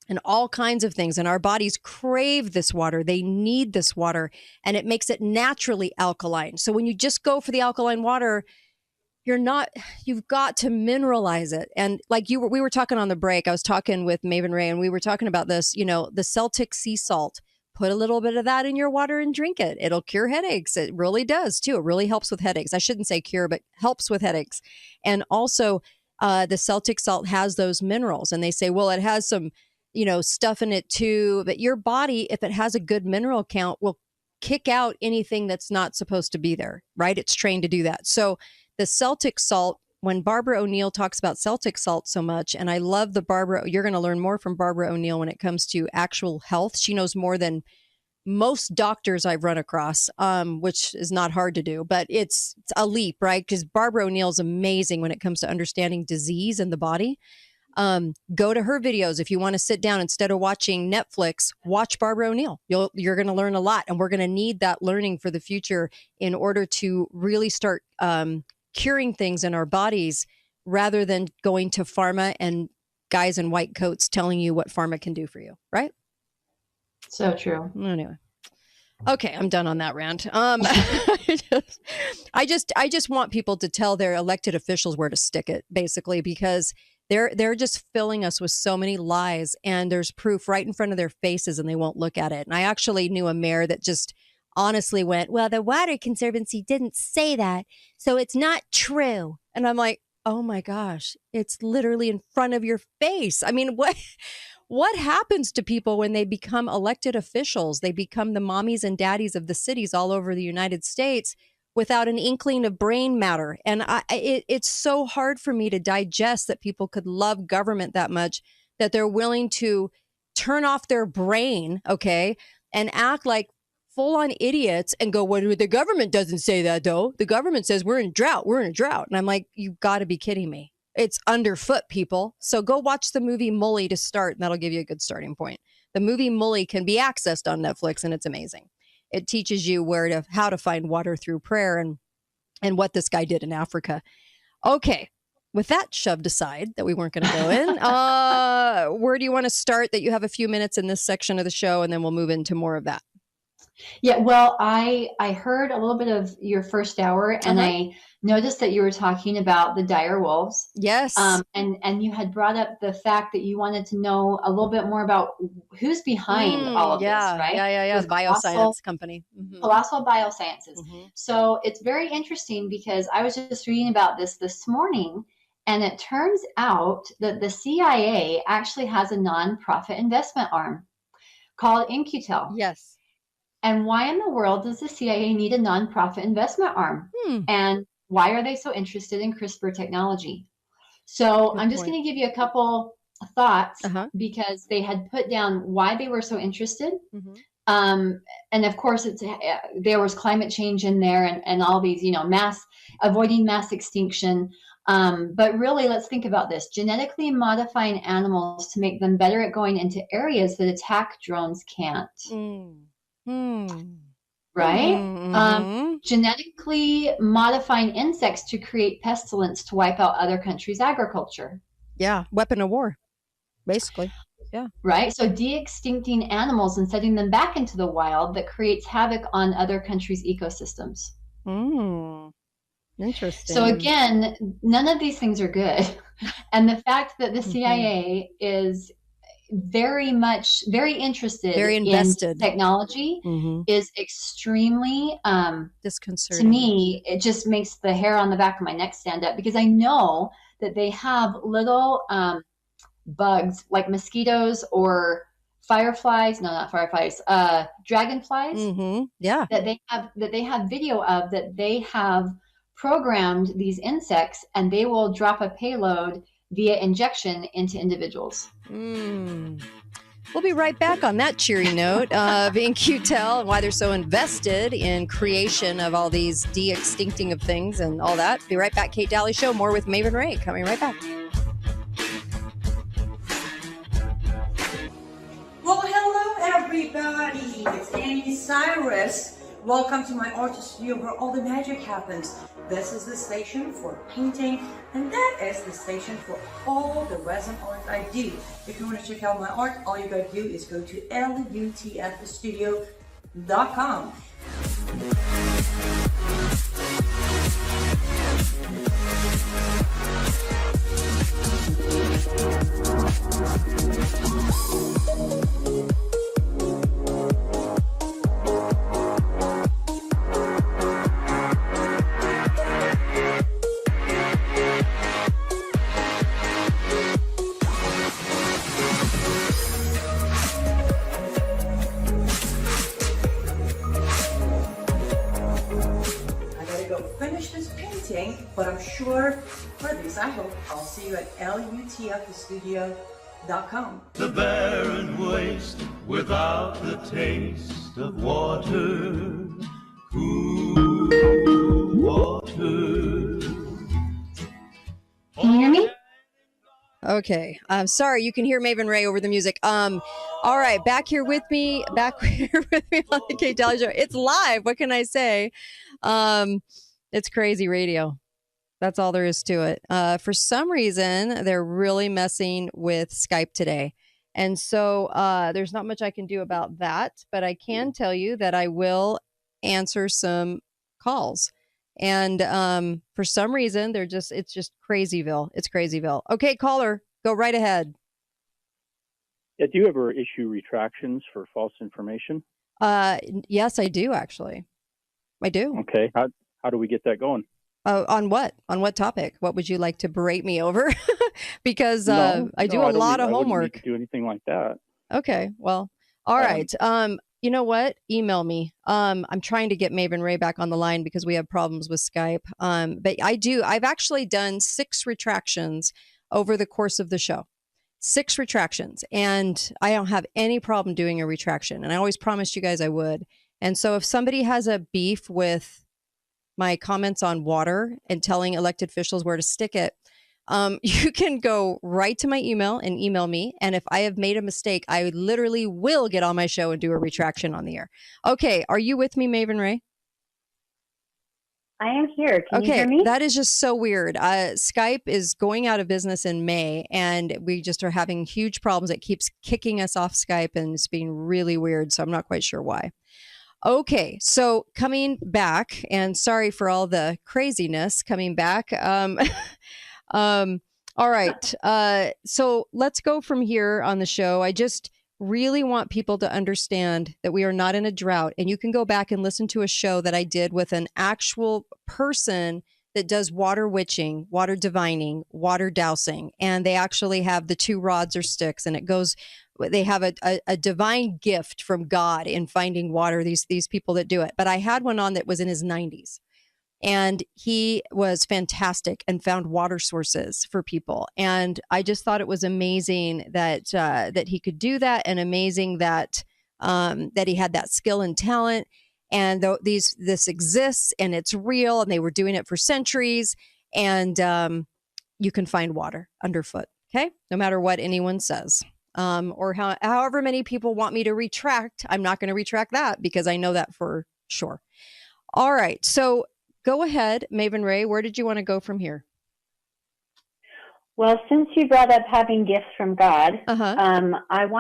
and all kinds of things. And our bodies crave this water. They need this water, and it makes it naturally alkaline. So when you just go for the alkaline water, you've got to mineralize it. And like we were talking on the break, I was talking with Maven Ray and we were talking about this, the Celtic sea salt. Put a little bit of that in your water and drink it. It'll cure headaches. It really does too. It really helps with headaches. I shouldn't say cure, but helps with headaches. And also the Celtic salt has those minerals, and they say, well, it has some, stuff in it too. But your body, if it has a good mineral count, will kick out anything that's not supposed to be there, right? It's trained to do that. So the Celtic salt, when Barbara O'Neill talks about Celtic salt so much, and I love you're going to learn more from Barbara O'Neill when it comes to actual health. She knows more than most doctors I've run across, which is not hard to do, but it's a leap, right? Because Barbara O'Neill is amazing when it comes to understanding disease in the body. Go to her videos. If you want to sit down instead of watching Netflix, watch Barbara O'Neill. You're going to learn a lot, and we're going to need that learning for the future in order to really start curing things in our bodies, rather than going to pharma and guys in white coats telling you what pharma can do for you, right? So true. Anyway. Okay, I'm done on that rant. I just want people to tell their elected officials where to stick it, basically, because they're just filling us with so many lies, and there's proof right in front of their faces and they won't look at it. And I actually knew a mayor that just honestly went, well, the Water Conservancy didn't say that, so it's not true. And I'm like, oh my gosh, it's literally in front of your face. I mean, what happens to people when they become elected officials? They become the mommies and daddies of the cities all over the United States without an inkling of brain matter. And it's so hard for me to digest that people could love government that much that they're willing to turn off their brain, okay, and act like full-on idiots and go, well, the government doesn't say that, though. The government says we're in drought. We're in a drought. And I'm like, you've got to be kidding me. It's underfoot, people. So go watch the movie Mully to start, and that'll give you a good starting point. The movie Mully can be accessed on Netflix, and it's amazing. It teaches you how to find water through prayer and what this guy did in Africa. Okay, with that shoved aside that we weren't going to go in, where do you want to start that you have a few minutes in this section of the show, and then we'll move into more of that? Yeah, well, I heard a little bit of your first hour, and I noticed that you were talking about the dire wolves. Yes. And you had brought up the fact that you wanted to know a little bit more about who's behind all of this, right? Yeah. Bioscience company. Mm-hmm. Colossal Biosciences. Mm-hmm. So it's very interesting because I was just reading about this morning, and it turns out that the CIA actually has a nonprofit investment arm called In-Q-Tel. Yes. And why in the world does the CIA need a nonprofit investment arm? And why are they so interested in CRISPR technology? So I'm just going to give you a couple thoughts because they had put down why they were so interested. Mm-hmm. And of course, there was climate change in there and all these, avoiding mass extinction. But really, let's think about this. Genetically modifying animals to make them better at going into areas that attack drones can't. Right? Mm-hmm. Genetically modifying insects to create pestilence to wipe out other countries' agriculture. Yeah, weapon of war, basically. Yeah. Right? So de-extincting animals and setting them back into the wild that creates havoc on other countries' ecosystems. Interesting. So again, none of these things are good. And the fact that the CIA is very interested, very invested in technology is extremely disconcerting. To me, it just makes the hair on the back of my neck stand up because I know that they have little bugs like mosquitoes or fireflies. No, not fireflies. Dragonflies. Yeah. That they have video of that they have programmed these insects, and they will drop a payload via injection into individuals. We'll be right back on that cheery note of In-Q-Tel and why they're so invested in creation of all these de-extincting of things and all that. Be right back. Kate Dalley Show. More with Maven Ray coming right back. Well, hello everybody. It's Annie Cyrus. Welcome to my art studio where all the magic happens. This is the station for painting, and that is the station for all the resin art I do. If you want to check out my art, all you gotta do is go to lutfstudio.com. But I'm sure for this, I hope I'll see you at lutfstudio.com. The barren waste without the taste of water, cool water. Can you hear me? Okay. I'm sorry. You can hear Maven Ray over the music. All right. Back here with me on the Kate Dalley Show. It's live. What can I say? It's crazy radio. That's all there is to it. For some reason, they're really messing with Skype today. And so there's not much I can do about that, but I can tell you that I will answer some calls. And for some reason, it's just crazyville. It's crazyville. Okay, caller, go right ahead. Yeah, do you ever issue retractions for false information? Yes, I do actually. I do. Okay. How do we get that going? On what? On what topic? What would you like to berate me over? Because I do a don't lot of I wouldn't need homework. to do anything like that. Okay. Well, all right. You know what? Email me. I'm trying to get Maven Ray back on the line because we have problems with Skype. But I've actually done 6 retractions over the course of the show. 6 retractions. And I don't have any problem doing a retraction. And I always promised you guys I would. And so if somebody has a beef with my comments on water and telling elected officials where to stick it, you can go right to my email and email me. And if I have made a mistake, I literally will get on my show and do a retraction on the air. Okay. Are you with me, Maven Ray? I am here. Can you hear me? That is just so weird. Skype is going out of business in May, and we just are having huge problems. It keeps kicking us off Skype, and it's being really weird. So I'm not quite sure why. Okay, so coming back, and sorry for all the craziness coming back. All right. So let's go from here on the show. I just really want people to understand that we are not in a drought. And you can go back and listen to a show that I did with an actual person that does water witching, water divining, water dowsing. And they actually have the 2 rods or sticks, and it goes, they have a divine gift from God in finding water, these people that do it. But I had one on that was in his 90s. And he was fantastic and found water sources for people. And I just thought it was amazing that that he could do that, and amazing that that he had that skill and talent. And this exists, and it's real, and they were doing it for centuries. And you can find water underfoot. Okay, no matter what anyone says, or however many people want me to retract. I'm not going to retract that because I know that for sure. All right, so. Go ahead, Maven Ray. Where did you want to go from here? Well, since you brought up having gifts from God, I've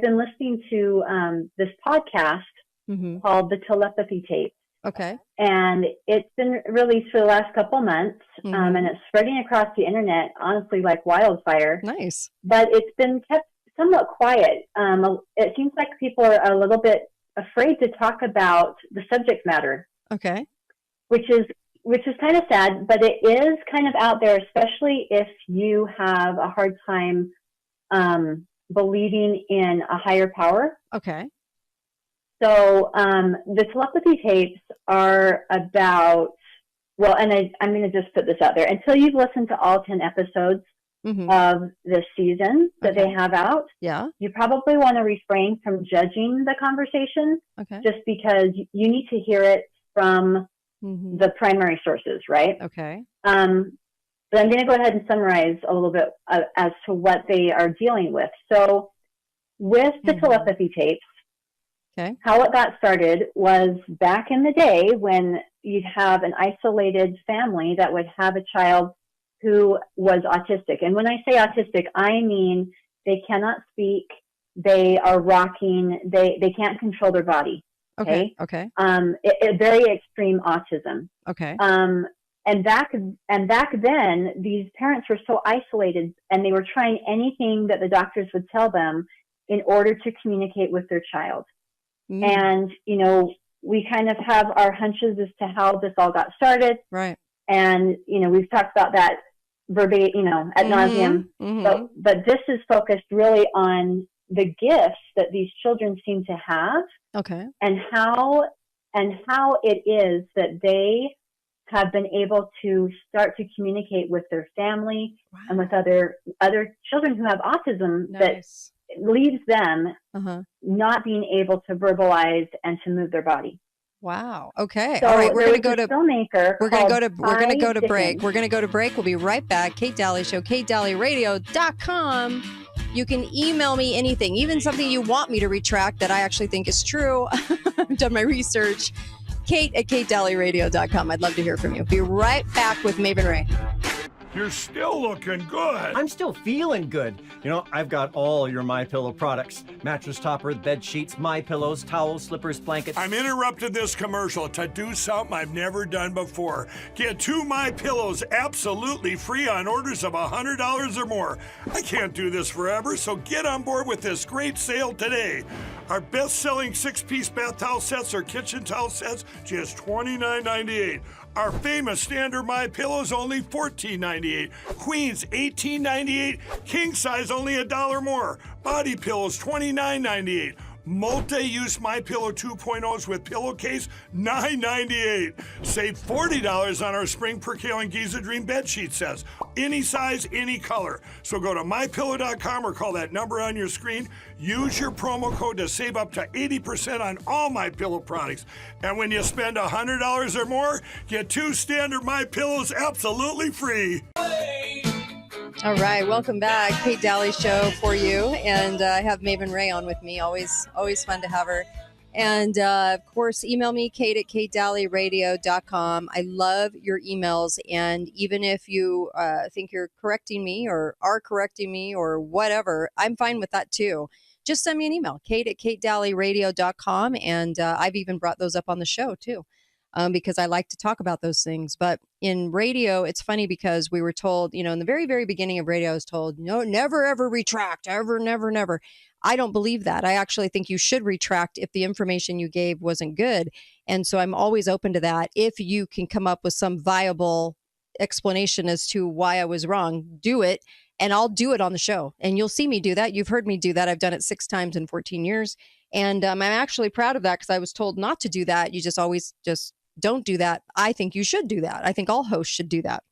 been listening to this podcast called The Telepathy Tape. Okay. And it's been released for the last couple months, and it's spreading across the internet, honestly, like wildfire. Nice. But it's been kept somewhat quiet. It seems like people are a little bit afraid to talk about the subject matter. Okay. Which is kind of sad, but it is kind of out there, especially if you have a hard time believing in a higher power. Okay. So the telepathy tapes are about, well, and I'm going to just put this out there. Until you've listened to all 10 episodes of the season that they have out, you probably want to refrain from judging the conversation, just because you need to hear it from the primary sources, right? Okay. But I'm going to go ahead and summarize a little bit as to what they are dealing with. So with the telepathy tapes, how it got started was back in the day when you'd have an isolated family that would have a child who was autistic. And when I say autistic, I mean they cannot speak, they are rocking, they can't control their body. Okay. Very extreme autism. Okay. And back then, these parents were so isolated, and they were trying anything that the doctors would tell them in order to communicate with their child. And we kind of have our hunches as to how this all got started. Right. And we've talked about that verbatim, ad nauseum. But this is focused really on the gifts that these children seem to have. Okay. And how it is that they have been able to start to communicate with their family and with other children who have autism that leaves them not being able to verbalize and to move their body. Wow. Okay. So all right. We're going to go to filmmaker. We're going to go to break. We're going to go to break. We'll be right back. Kate Dalley Show, KateDalleyRadio.com. You can email me anything, even something you want me to retract that I actually think is true. I've done my research. Kate at KateDalleyRadio.com. I'd love to hear from you. Be right back with Maven Ray. You're still looking good. I'm still feeling good. I've got all your MyPillow products. Mattress topper, bed sheets, MyPillows, towels, slippers, blankets. I'm interrupting this commercial to do something I've never done before. Get 2 MyPillows absolutely free on orders of $100 or more. I can't do this forever, so get on board with this great sale today. Our best-selling 6-piece bath towel sets or kitchen towel sets, just $29.98. Our famous standard My Pillow is only $14.98. Queens, $18.98. King size, only $1 more. Body pillows, $29.98. Multi-use My Pillow 2.0s with pillowcase, $9.98. Save $40 on our Spring Percale and Giza Dream bed sheet sets. Any size, any color. So go to mypillow.com or call that number on your screen. Use your promo code to save up to 80% on all My Pillow products. And when you spend $100 or more, get 2 standard My Pillows absolutely free. All right, welcome back. Kate Dalley Show for you. And I have Maven Ray on with me. Always fun to have her. And of course, email me, kate@katedalleyradio.com. I love your emails. And even if you think you're correcting me or are correcting me or whatever, I'm fine with that too. Just send me an email, kate@katedalleyradio.com. And I've even brought those up on the show too. Because I like to talk about those things. But in radio, it's funny because we were told, in the very, very beginning of radio, I was told, no, never, ever retract, ever, never, never. I don't believe that. I actually think you should retract if the information you gave wasn't good. And so I'm always open to that. If you can come up with some viable explanation as to why I was wrong, do it. And I'll do it on the show. And you'll see me do that. You've heard me do that. I've done it 6 times in 14 years. And I'm actually proud of that because I was told not to do that. You just always don't do that. I think you should do that. I think all hosts should do that.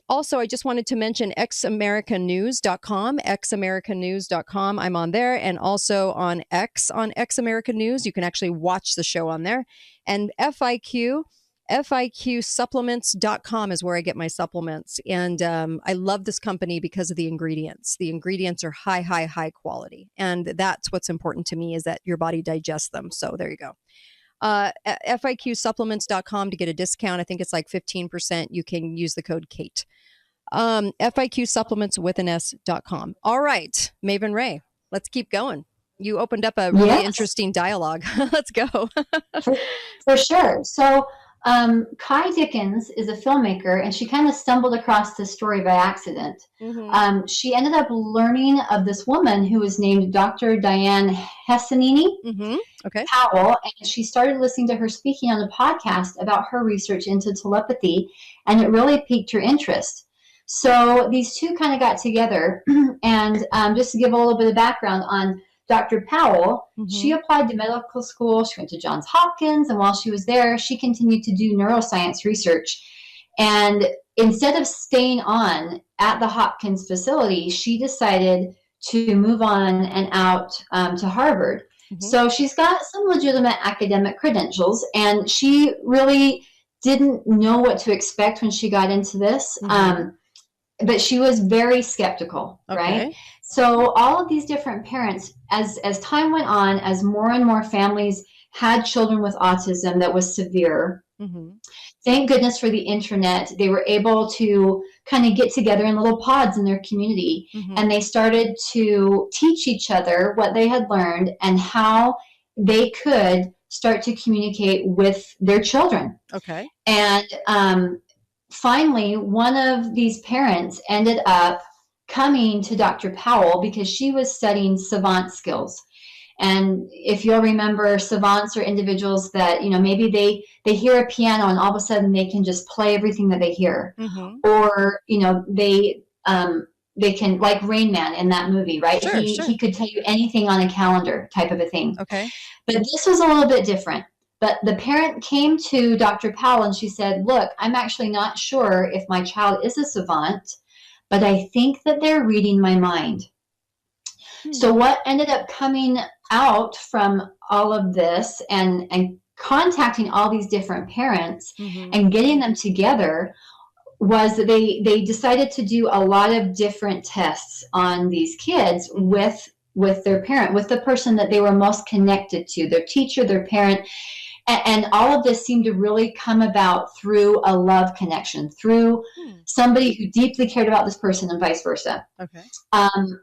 Also, I just wanted to mention xamericanews.com, xamericanews.com. I'm on there and also on X, on X America News. You can actually watch the show on there. And FIQsupplements.com is where I get my supplements. And I love this company because of the ingredients. The ingredients are high quality. And that's what's important to me is that your body digests them. So there you go. FIQsupplements.com to get a discount. I think it's like 15%. You can use the code Kate. FIQsupplements with an S.com. All right, Maven Ray, let's keep going. You opened up a really interesting dialogue. Let's go. For sure. So Kai Dickens is a filmmaker, and she kind of stumbled across this story by accident. Mm-hmm. She ended up learning of this woman who was named Dr. Diane Hessanini Powell, and she started listening to her speaking on a podcast about her research into telepathy, and it really piqued her interest. So these two kind of got together, and just to give a little bit of background on Dr. Powell, she applied to medical school. She went to Johns Hopkins, and while she was there, she continued to do neuroscience research. And instead of staying on at the Hopkins facility, she decided to move on and out to Harvard. So she's got some legitimate academic credentials, and she really didn't know what to expect when she got into this. But she was very skeptical, right? So all of these different parents, as time went on, as more and more families had children with autism that was severe, thank goodness for the internet, they were able to kind of get together in little pods in their community, and they started to teach each other what they had learned and how they could start to communicate with their children. And finally, one of these parents ended up coming to Dr. Powell because she was studying savant skills. And if you'll remember, savants are individuals that, maybe they hear a piano and all of a sudden they can just play everything that they hear. Or, they can, like Rain Man in that movie, right? He could tell you anything on a calendar type of a thing. But this was a little bit different. But the parent came to Dr. Powell and she said, look, I'm actually not sure if my child is a savant, but I think that they're reading my mind. So what ended up coming out from all of this and contacting all these different parents and getting them together was that they decided to do a lot of different tests on these kids with their parent, with the person that they were most connected to, their teacher, their parent. And all of this seemed to really come about through a love connection, through somebody who deeply cared about this person and vice versa.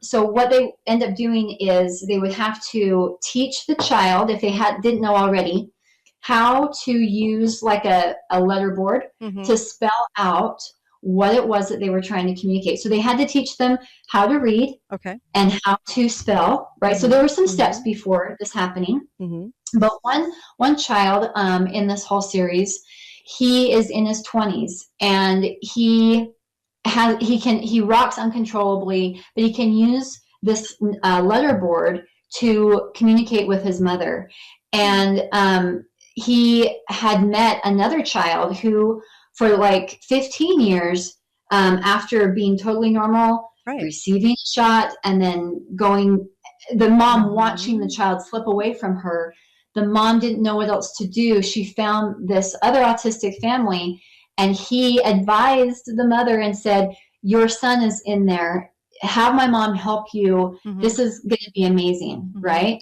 So what they end up doing is they would have to teach the child, if they didn't know already, how to use like a letterboard to spell out what it was that they were trying to communicate. So they had to teach them how to read and how to spell, right? So there were some steps before this happening. But one child in this whole series, he is in his 20s, and he rocks uncontrollably, but he can use this letterboard to communicate with his mother. And he had met another child who, for like 15 years, after being totally normal, receiving a shot, and then the mom watching the child slip away from her. The mom didn't know what else to do. She found this other autistic family, and he advised the mother and said, your son is in there. Have my mom help you. This is going to be amazing, right?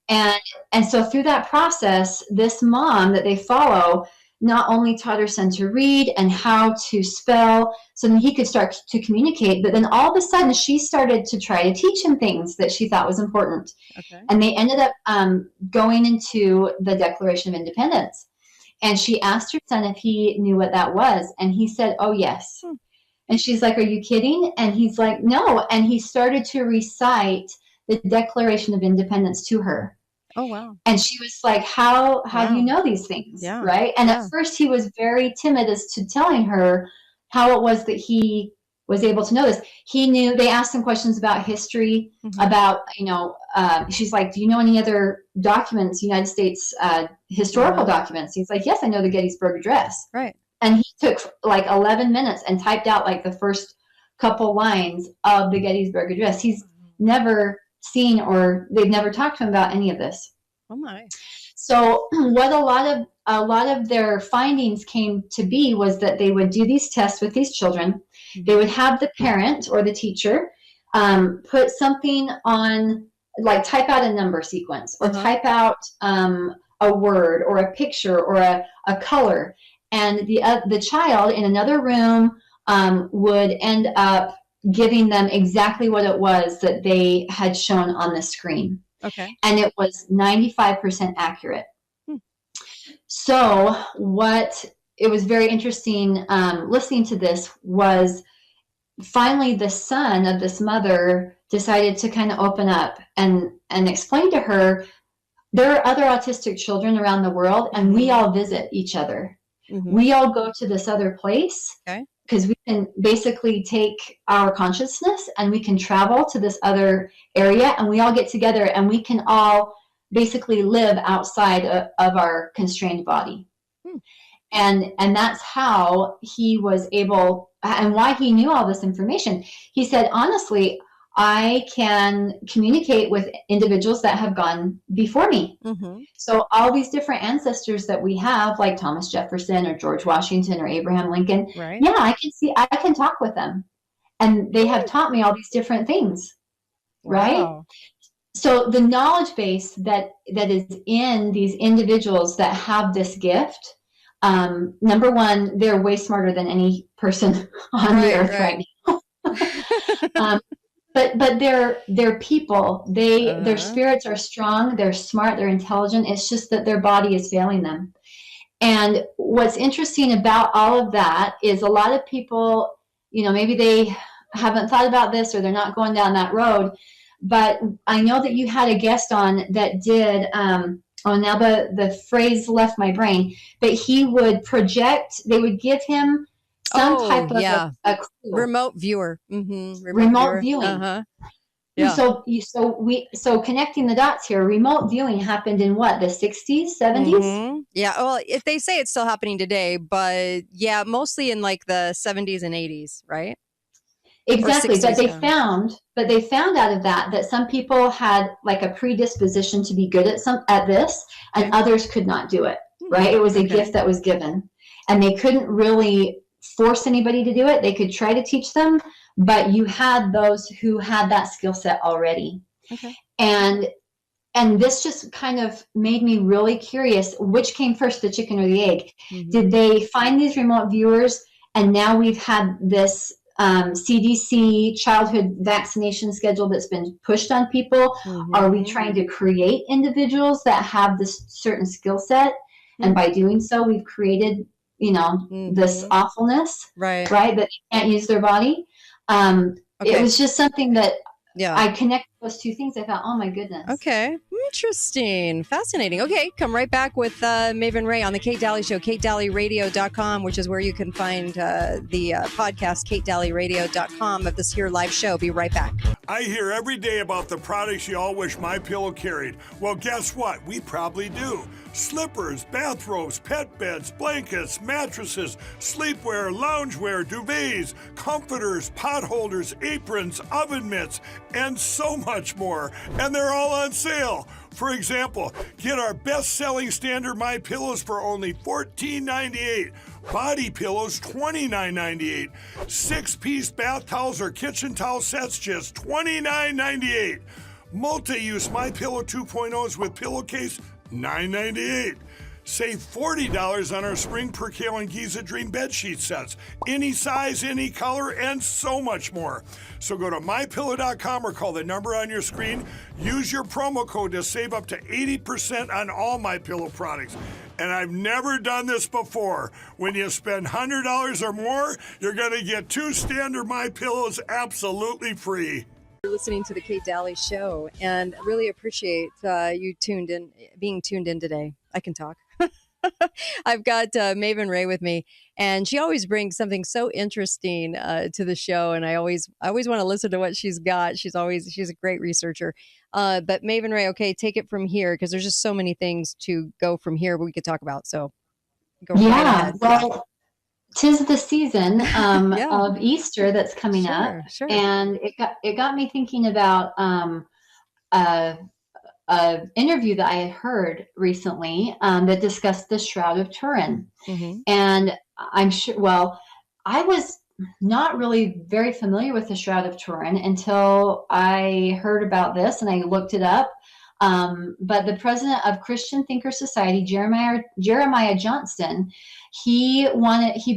And so through that process, this mom that they follow not only taught her son to read and how to spell so that he could start to communicate, but then all of a sudden she started to try to teach him things that she thought was important. And they ended up going into the Declaration of Independence. And she asked her son if he knew what that was. And he said, oh, yes. And she's like, are you kidding? And he's like, no. And he started to recite the Declaration of Independence to her. Oh, wow. And she was like, how do you know these things? Right. And at first he was very timid as to telling her how it was that he was able to know this. He knew, they asked him questions about history, about, she's like, do you know any other documents, United States historical documents? He's like, yes, I know the Gettysburg Address. Right. And he took like 11 minutes and typed out like the first couple lines of the Gettysburg Address. He's never seen, or they've never talked to him about any of this. Oh my. So what a lot of their findings came to be was that they would do these tests with these children. They would have the parent or the teacher put something on, like type out a number sequence, or type out a word or a picture or a color. And the child in another room would end up giving them exactly what it was that they had shown on the screen. And it was 95% accurate. So it was very interesting listening to this was finally the son of this mother decided to kind of open up and explain to her, there are other autistic children around the world, and we all visit each other. We all go to this other place because we can basically take our consciousness and we can travel to this other area, and we all get together and we can all basically live outside of our constrained body. And that's how he was able, and why he knew all this information. He said, honestly, I can communicate with individuals that have gone before me. So all these different ancestors that we have, like Thomas Jefferson or George Washington or Abraham Lincoln, I can talk with them. And they have taught me all these different things, right? So the knowledge base that is in these individuals that have this gift, number one, they're way smarter than any person on the earth right now. But they're people. Their spirits are strong. They're smart. They're intelligent. It's just that their body is failing them. And what's interesting about all of that is a lot of people, maybe they haven't thought about this or they're not going down that road. But I know that you had a guest on that did. Now the phrase left my brain. But he would project. They would give him some type of a clue. Remote viewer. Remote viewing. So connecting the dots here, remote viewing happened in what, the 60s, 70s? Yeah. Well, if they say it's still happening today, but yeah, mostly in like the 70s and 80s, right? Exactly. 60s, but they found out of that some people had like a predisposition to be good at this, and others could not do it, right? It was a gift that was given, and they couldn't really force anybody to do it. They could try to teach them, but you had those who had that skill set already. And this just kind of made me really curious, which came first, the chicken or the egg? Did they find these remote viewers, and now we've had this CDC childhood vaccination schedule that's been pushed on people? Are we trying to create individuals that have this certain skill set? And by doing so, we've created this awfulness, right, that they can't use their body. It was just something that I connected those two things. I thought, oh my goodness. Okay. Interesting. Fascinating. Okay. Come right back with Maven Ray on the Kate Dalley Show, katedalleyradio.com, which is where you can find the podcast, katedalleyradio.com of this here live show. Be right back. I hear every day about the products you all wish MyPillow carried. Well, guess what? We probably do. Slippers, bathrobes, pet beds, blankets, mattresses, sleepwear, loungewear, duvets, comforters, pot holders, aprons, oven mitts, and so much more. And they're all on sale. For example, get our best-selling standard MyPillows for only $14.98. Body pillows, $29.98. 6-piece bath towels or kitchen towel sets, just $29.98. Multi-use MyPillow 2.0s with pillowcase, $9.98. Save $40 on our Spring Percale and Giza Dream bedsheet sets. Any size, any color, and so much more. So go to MyPillow.com or call the number on your screen. Use your promo code to save up to 80% on all MyPillow products. And I've never done this before. When you spend $100 or more, you're going to get 2 standard MyPillows absolutely free. You're listening to the Kate Dalley Show, and I really appreciate you being tuned in today. I can talk. I've got Maven Ray with me, and she always brings something so interesting to the show, and I always want to listen to what she's got. She's a great researcher. But Maven Ray, okay, take it from here, because there's just so many things to go from here we could talk about. So go right ahead. Well, 'tis the season of Easter that's coming up, and it got me thinking about an interview that I had heard recently that discussed the Shroud of Turin. And I'm sure, well, I was not really very familiar with the Shroud of Turin until I heard about this and I looked it up. But the president of Christian Thinker Society, Jeremiah Johnston, he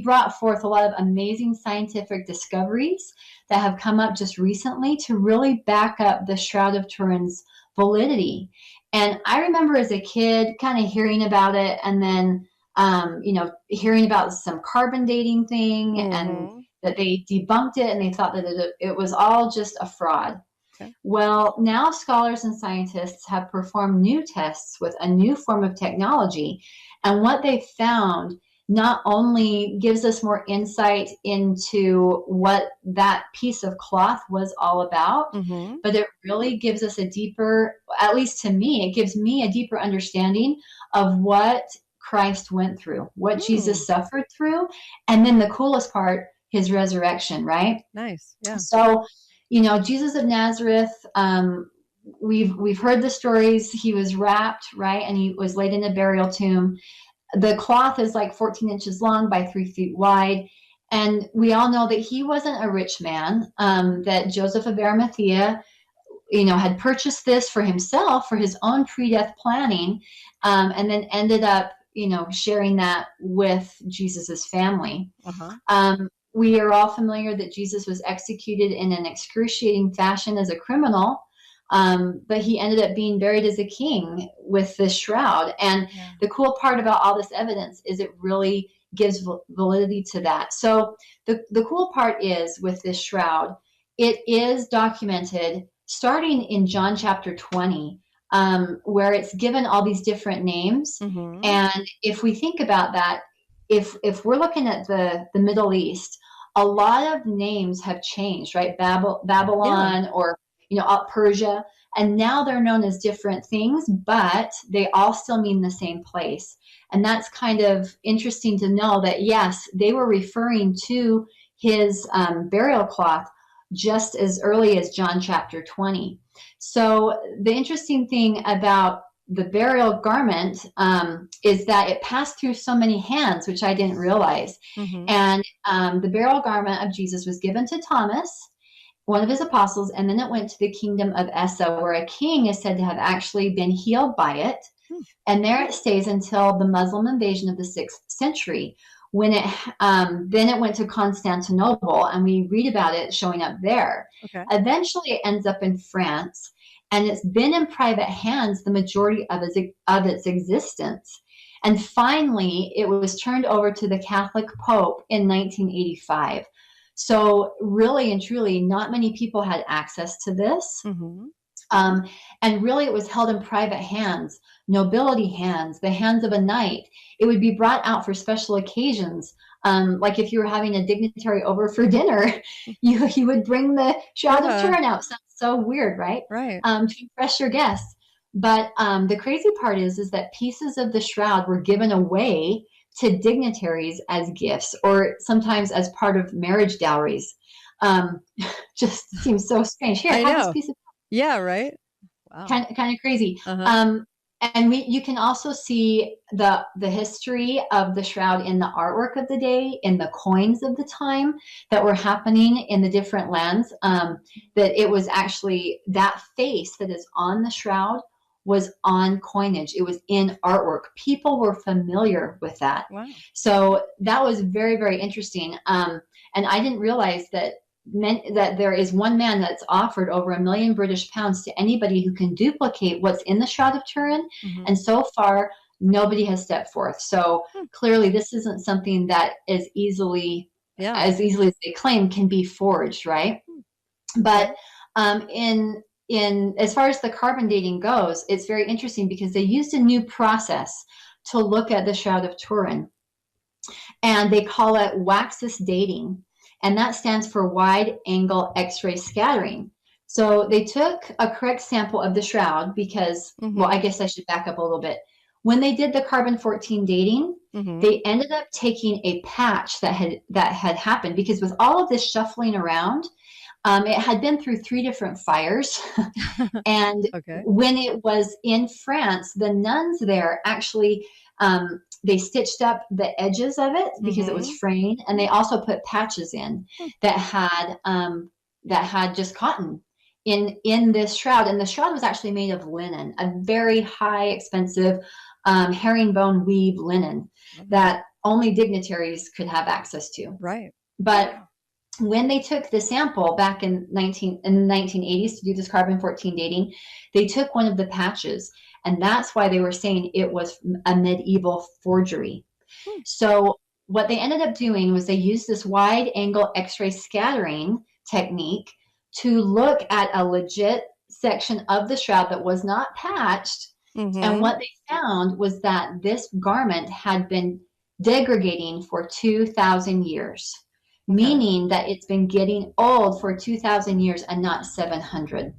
brought forth a lot of amazing scientific discoveries that have come up just recently to really back up the Shroud of Turin's validity. And I remember as a kid kind of hearing about it, and then hearing about some carbon dating thing, and that they debunked it and they thought that it was all just a fraud. Well, now scholars and scientists have performed new tests with a new form of technology, and what they found not only gives us more insight into what that piece of cloth was all about, but it really gives us a deeper, at least to me, it gives me a deeper understanding of what Christ went through, what Jesus suffered through, and then the coolest part, his resurrection, right? Nice. Yeah. So, Jesus of Nazareth, we've heard the stories. He was wrapped, right? And he was laid in a burial tomb. The cloth is like 14 inches long by 3 feet wide. And we all know that he wasn't a rich man, that Joseph of Arimathea, had purchased this for himself, for his own pre-death planning, and then ended up, sharing that with Jesus's family. We are all familiar that Jesus was executed in an excruciating fashion as a criminal, but he ended up being buried as a king with this shroud. And the cool part about all this evidence is it really gives validity to that. So the cool part is with this shroud, it is documented starting in John chapter 20, where it's given all these different names. And if we think about that, if we're looking at the Middle East, a lot of names have changed, right? Babylon or Persia, and now they're known as different things, but they all still mean the same place. And that's kind of interesting to know that, yes, they were referring to his burial cloth just as early as John chapter 20. So the interesting thing about the burial garment is that it passed through so many hands, which I didn't realize. And the burial garment of Jesus was given to Thomas, one of his apostles, and then it went to the kingdom of Essa, where a king is said to have actually been healed by it. And there it stays until the Muslim invasion of the 6th century, when then it went to Constantinople, and we read about it showing up there. Eventually it ends up in France, and it's been in private hands the majority of its existence. And finally, it was turned over to the Catholic Pope in 1985. So really and truly, not many people had access to this. And really, it was held in private hands, nobility hands, the hands of a knight. It would be brought out for special occasions. Like if you were having a dignitary over for dinner, you would bring the Shroud of Turin out. Sounds so weird, right? Right. To impress your guests. But the crazy part is that pieces of the shroud were given away to dignitaries as gifts, or sometimes as part of marriage dowries. Just seems so strange. Here, have this piece of. Yeah, right. Wow. Kind of crazy. And you can also see the history of the shroud in the artwork of the day, in the coins of the time that were happening in the different lands. That it was actually that face that is on the shroud was on coinage. It was in artwork. People were familiar with that. Wow. So that was very, very interesting. And I didn't realize that there is one man that's offered over £1 million British pounds to anybody who can duplicate what's in the Shroud of Turin. And so far, nobody has stepped forth. So clearly this isn't something that is as easily as they claim can be forged, right? But in as far as the carbon dating goes, it's very interesting because they used a new process to look at the Shroud of Turin, and they call it Waxis dating. And that stands for wide angle X-ray scattering. So they took a correct sample of the shroud because, well, I guess I should back up a little bit. When they did the carbon-14 dating, they ended up taking a patch that had happened, because with all of this shuffling around, it had been through 3 different fires. And when it was in France, the nuns there actually, they stitched up the edges of it because it was fraying, and they also put patches in that had just cotton in this shroud. And the shroud was actually made of linen, a very high, expensive herringbone weave linen that only dignitaries could have access to. Right. But when they took the sample back in the 1980s to do this carbon-14 dating, they took one of the patches, and that's why they were saying it was a medieval forgery. So what they ended up doing was they used this wide angle X-ray scattering technique to look at a legit section of the shroud that was not patched. And what they found was that this garment had been degrading for 2,000 years. Meaning that it's been getting old for 2,000 years and not 700.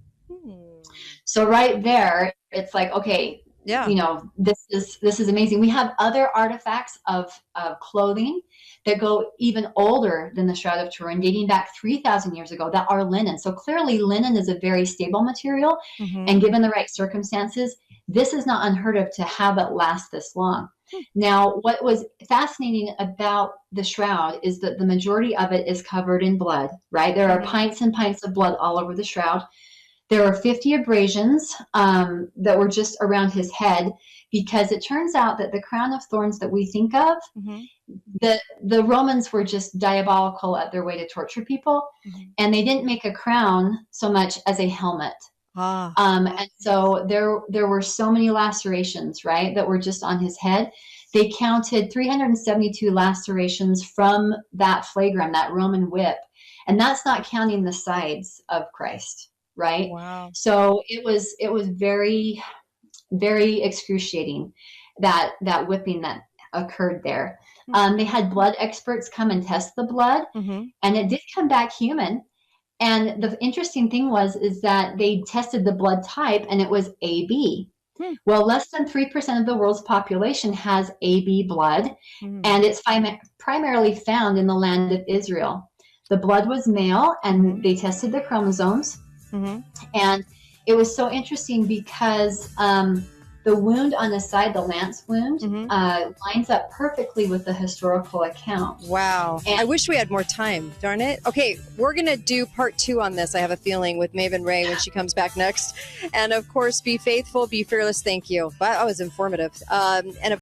So right there, it's like, okay, you know, this is amazing. We have other artifacts of clothing that go even older than the Shroud of Turin, dating back 3,000 years ago, that are linen. So clearly linen is a very stable material, and given the right circumstances, this is not unheard of to have it last this long. Now, what was fascinating about the shroud is that the majority of it is covered in blood, right? There are pints and pints of blood all over the shroud. There were 50 abrasions that were just around his head, because it turns out that the crown of thorns that we think of, the Romans were just diabolical at their way to torture people, and they didn't make a crown so much as a helmet. And so there were so many lacerations, right, that were just on his head. They counted 372 lacerations from that flagrum, that Roman whip, and that's not counting the sides of Christ, right? Wow. So it was very, very excruciating, that whipping that occurred there. They had blood experts come and test the blood, and it did come back human. And the interesting thing is that they tested the blood type, and it was AB. Well, less than 3% of the world's population has AB blood, and it's primarily found in the land of Israel. The blood was male, and they tested the chromosomes. And it was so interesting because the wound on the side, the lance wound, lines up perfectly with the historical account. Wow. And I wish we had more time, darn it. Okay, we're going to do part 2 on this, I have a feeling, with Maven Ray when she comes back next. And of course, be faithful, be fearless. Thank you. That was informative. And